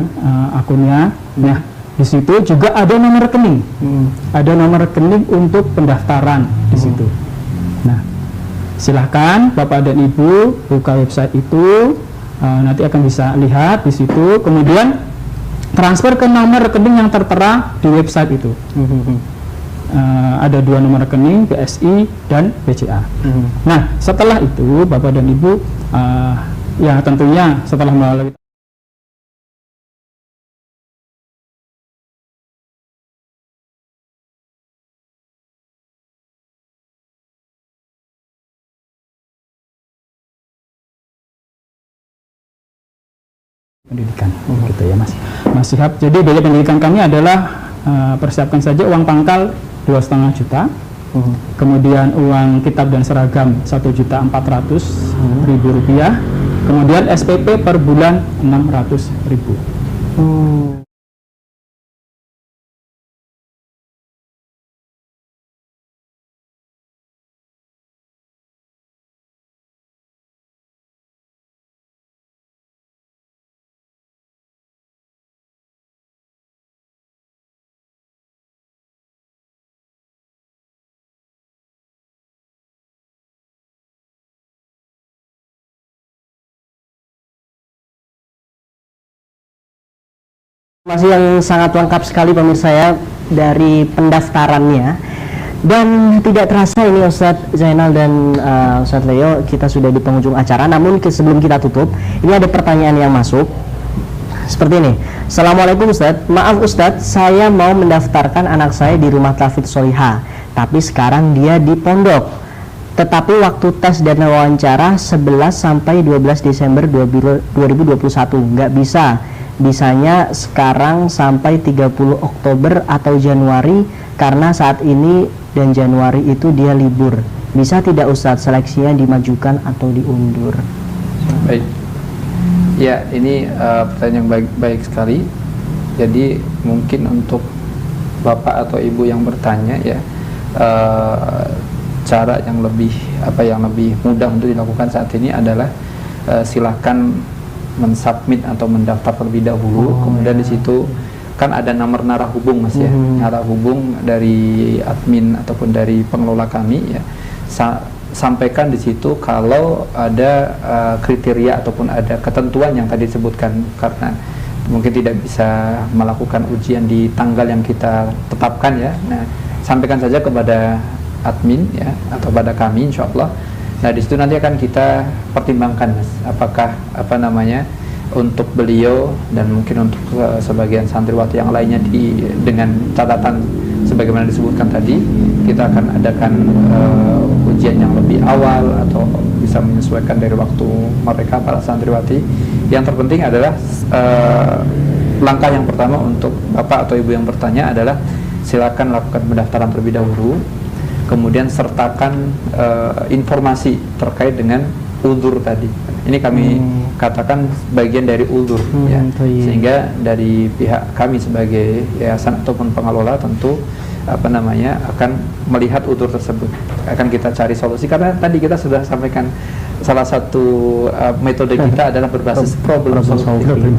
akunnya. Nah, di situ juga ada nomor rekening. Ada nomor rekening untuk pendaftaran di situ. Nah, silahkan Bapak dan Ibu buka website itu, nanti akan bisa lihat di situ. Kemudian transfer ke nomor rekening yang tertera di website itu. Ada 2 nomor rekening, BSI dan BCA. Nah, setelah itu Bapak dan Ibu ya tentunya setelah melalui pendidikan, gitu ya Mas Syihab. Jadi biaya pendidikan kami adalah persiapkan saja uang pangkal 2,5 juta, kemudian uang kitab dan seragam 1.400.000 rupiah, kemudian SPP per bulan 600.000. Masih yang sangat lengkap sekali pemirsa ya dari pendaftarannya. Dan tidak terasa ini Ustadz Zainal dan Ustadz Leo, kita sudah di penghujung acara. Namun sebelum kita tutup, ini ada pertanyaan yang masuk seperti ini. Assalamualaikum Ustadz, maaf Ustadz, saya mau mendaftarkan anak saya di Rumah Tahfidz Salihah, tapi sekarang dia di pondok. Tetapi waktu tes dan wawancara 11 sampai 12 Desember 2021 nggak bisa. Bisanya sekarang sampai 30 Oktober atau Januari, karena saat ini dan Januari itu dia libur. Bisa tidak Ustadz seleksinya dimajukan atau diundur? Baik. Ya, ini pertanyaan yang baik sekali. Jadi mungkin untuk Bapak atau Ibu yang bertanya ya, cara yang lebih mudah untuk dilakukan saat ini adalah silakan mensubmit atau mendaftar terlebih dahulu. Kemudian di situ kan ada nomor narah hubung Mas ya, narah hubung dari admin ataupun dari pengelola kami ya. Sampaikan di situ kalau ada kriteria ataupun ada ketentuan yang tadi disebutkan, karena mungkin tidak bisa melakukan ujian di tanggal yang kita tetapkan ya. Nah, sampaikan saja kepada admin ya atau pada kami insyaallah. Nah, di situ nanti akan kita pertimbangkan Mas, apakah untuk beliau dan mungkin untuk sebagian santriwati yang lainnya dengan catatan sebagaimana disebutkan tadi, kita akan adakan ujian yang lebih awal atau bisa menyesuaikan dari waktu mereka para santriwati. Yang terpenting adalah langkah yang pertama untuk Bapak atau Ibu yang bertanya adalah silakan lakukan pendaftaran terlebih dahulu, kemudian sertakan informasi terkait dengan uzur tadi. Ini kami katakan bagian dari uzur, ya. Sehingga dari pihak kami sebagai yayasan ataupun pengelola tentu akan melihat uzur tersebut, akan kita cari solusi, karena tadi kita sudah sampaikan salah satu metode kita adalah berbasis problem solving.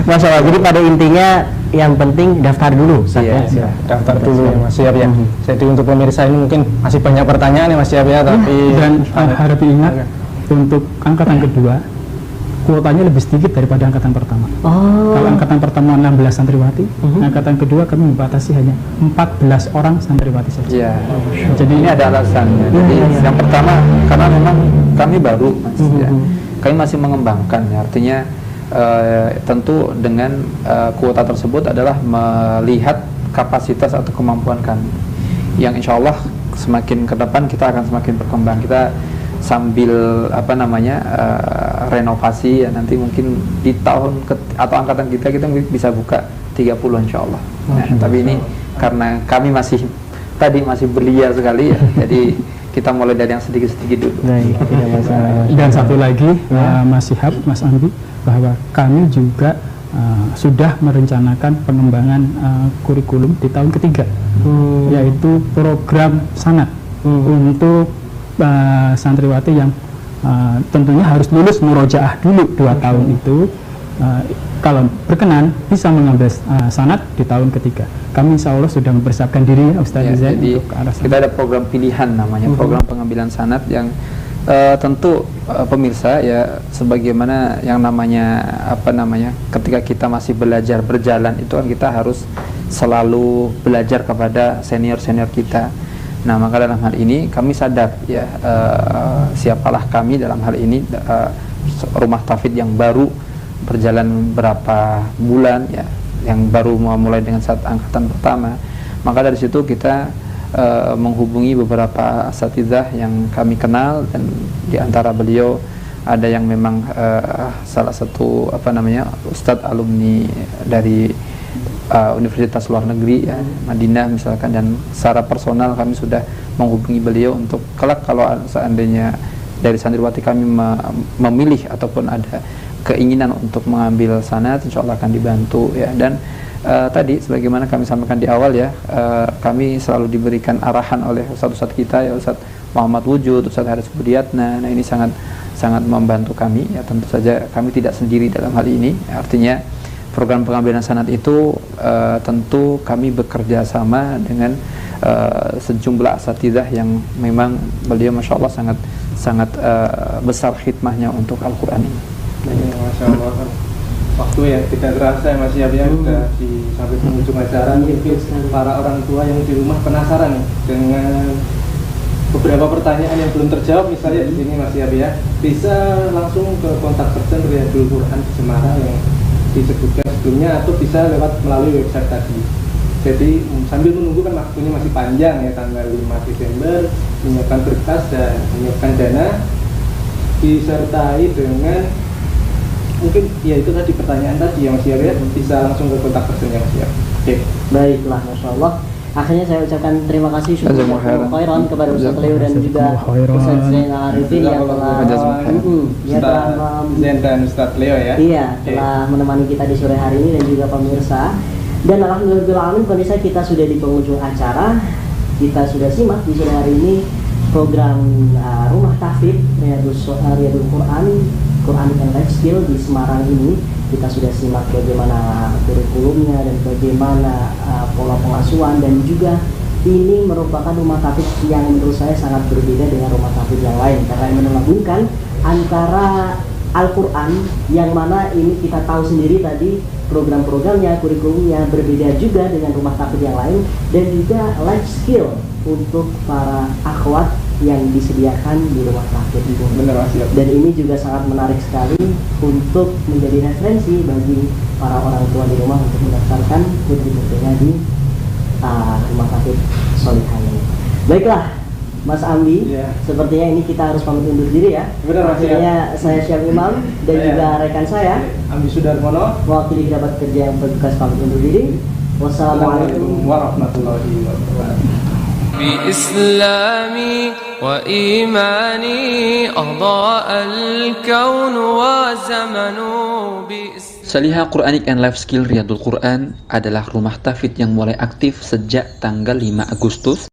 Masalah, jadi pada intinya yang penting daftar dulu. Iya, daftar dulu ya Mas Syihab ya. Jadi untuk pemirsa ini mungkin masih banyak pertanyaan ya Mas Syihab ya, tapi dan harap diingat untuk angkatan kedua kuotanya lebih sedikit daripada angkatan pertama. Kalau angkatan pertama 16 santriwati, angkatan kedua kami membatasi hanya 14 orang santriwati saja. Iya. Jadi ini ada alasannya. Jadi yang pertama karena memang kami baru, Mas, ya. Kami masih mengembangkan, ya. Artinya tentu dengan kuota tersebut adalah melihat kapasitas atau kemampuan kami. Yang insya Allah semakin ke depan kita akan semakin berkembang. Kita sambil renovasi, ya, nanti mungkin di tahun atau angkatan kita bisa buka 30 insya Allah. Nah, tapi ini karena kami masih belia sekali, ya, jadi kita mulai dari yang sedikit-sedikit dulu. Dan satu lagi Mas Syihab, Mas Andi, bahwa kami juga sudah merencanakan pengembangan kurikulum di tahun ketiga, yaitu program sanad untuk santriwati yang tentunya harus lulus murojaah dulu 2 tahun itu, kalau berkenan bisa mengambil sanad di tahun ketiga. Kami insya Allah sudah mempersiapkan diri, Ustaz Zain, untuk ke arah sana. Kita ada program pilihan namanya, program pengambilan sanad yang tentu pemirsa, ya, sebagaimana yang namanya ketika kita masih belajar berjalan itu kan kita harus selalu belajar kepada senior-senior kita. Nah, maka dalam hal ini kami sadar, ya, siapalah kami dalam hal ini, rumah tahfidz yang baru berjalan berapa bulan, ya, yang baru mulai dengan saat angkatan pertama. Maka dari situ kita menghubungi beberapa asatidzah yang kami kenal, dan di antara beliau ada yang memang salah satu ustadz alumni dari universitas luar negeri, ya, Madinah misalkan, dan secara personal kami sudah menghubungi beliau untuk kelak kalau seandainya dari santriwati kami memilih ataupun ada keinginan untuk mengambil sanad, insya Allah akan dibantu, ya. Dan tadi sebagaimana kami sampaikan di awal, ya, kami selalu diberikan arahan oleh ustadz-ustadz kita, ya, Ustadz Muhammad Wujud, Ustadz Haris Budiatna. Nah, ini sangat membantu kami, ya. Tentu saja kami tidak sendiri dalam hal ini, artinya program pengambilan sanad itu tentu kami bekerja sama dengan sejumlah asatidzah yang memang beliau masya Allah sangat besar khidmahnya untuk Al-Quran ini. Masya Allah, waktu yang tidak terasa ya Mas Syihab, ya, sudah sampai penghujung acara. Mungkin para orang tua yang di rumah penasaran dengan beberapa pertanyaan yang belum terjawab, misalnya di sini Mas Syihab, ya, bisa langsung ke kontak person Riyadul Quran di Semarang yang disebutkan sebelumnya, atau bisa lewat melalui website tadi. Jadi sambil menunggu kan waktunya masih panjang, ya, tanggal 5 Desember menyiapkan berkas dan menyiapkan dana, disertai dengan mungkin ya itu tadi pertanyaan tadi yang Mas Syihab, ya, bisa langsung ke kontak personnya Mas Syihab. Oke. Baiklah, Masya Allah. Akhirnya saya ucapkan terima kasih syukur khairan kepada Ustaz Leo dan juga Ustaz Zain Al-Arifin yang telah Zain dan Ustaz Leo, ya. Iya, telah menemani kita di sore hari ini dan juga pemirsa. Dan alhamdulillah pemirsa, kita sudah di penghujung acara. Kita sudah simak di sore hari ini program Rumah Tahfidz Riyadul Quran and Life Skill di Semarang ini. Kita sudah simak bagaimana kurikulumnya dan bagaimana pola pengasuhan, dan juga ini merupakan rumah tahfidz yang menurut saya sangat berbeda dengan rumah tahfidz yang lain, karena yang menggabungkan antara Al-Quran, yang mana ini kita tahu sendiri tadi program-programnya, kurikulumnya berbeda juga dengan rumah tahfidz yang lain, dan juga life skill untuk para akhwat yang disediakan di rumah tahfidz ini. Benar, Mas. Dan ini juga sangat menarik sekali untuk menjadi referensi bagi para orang tua di rumah untuk mendaftarkan putri-putrinya di rumah tahfidz Sholihah ini. Baiklah, Mas Ambi, sepertinya ini kita harus pamit undur diri ya. Benar, Mas. Akhirnya saya Syaf Imam dan juga rekan saya Ambi Sudarmono, mewakili kerabat kerja yang bertugas pamit undur diri. Wassalamualaikum warahmatullahi wabarakatuh. بإسلامي وإيماني أضاء الكون وزمن. Salihah Quranic and Life Skill Riyadul Quran adalah rumah tahfidz yang mulai aktif sejak tanggal 5 Agustus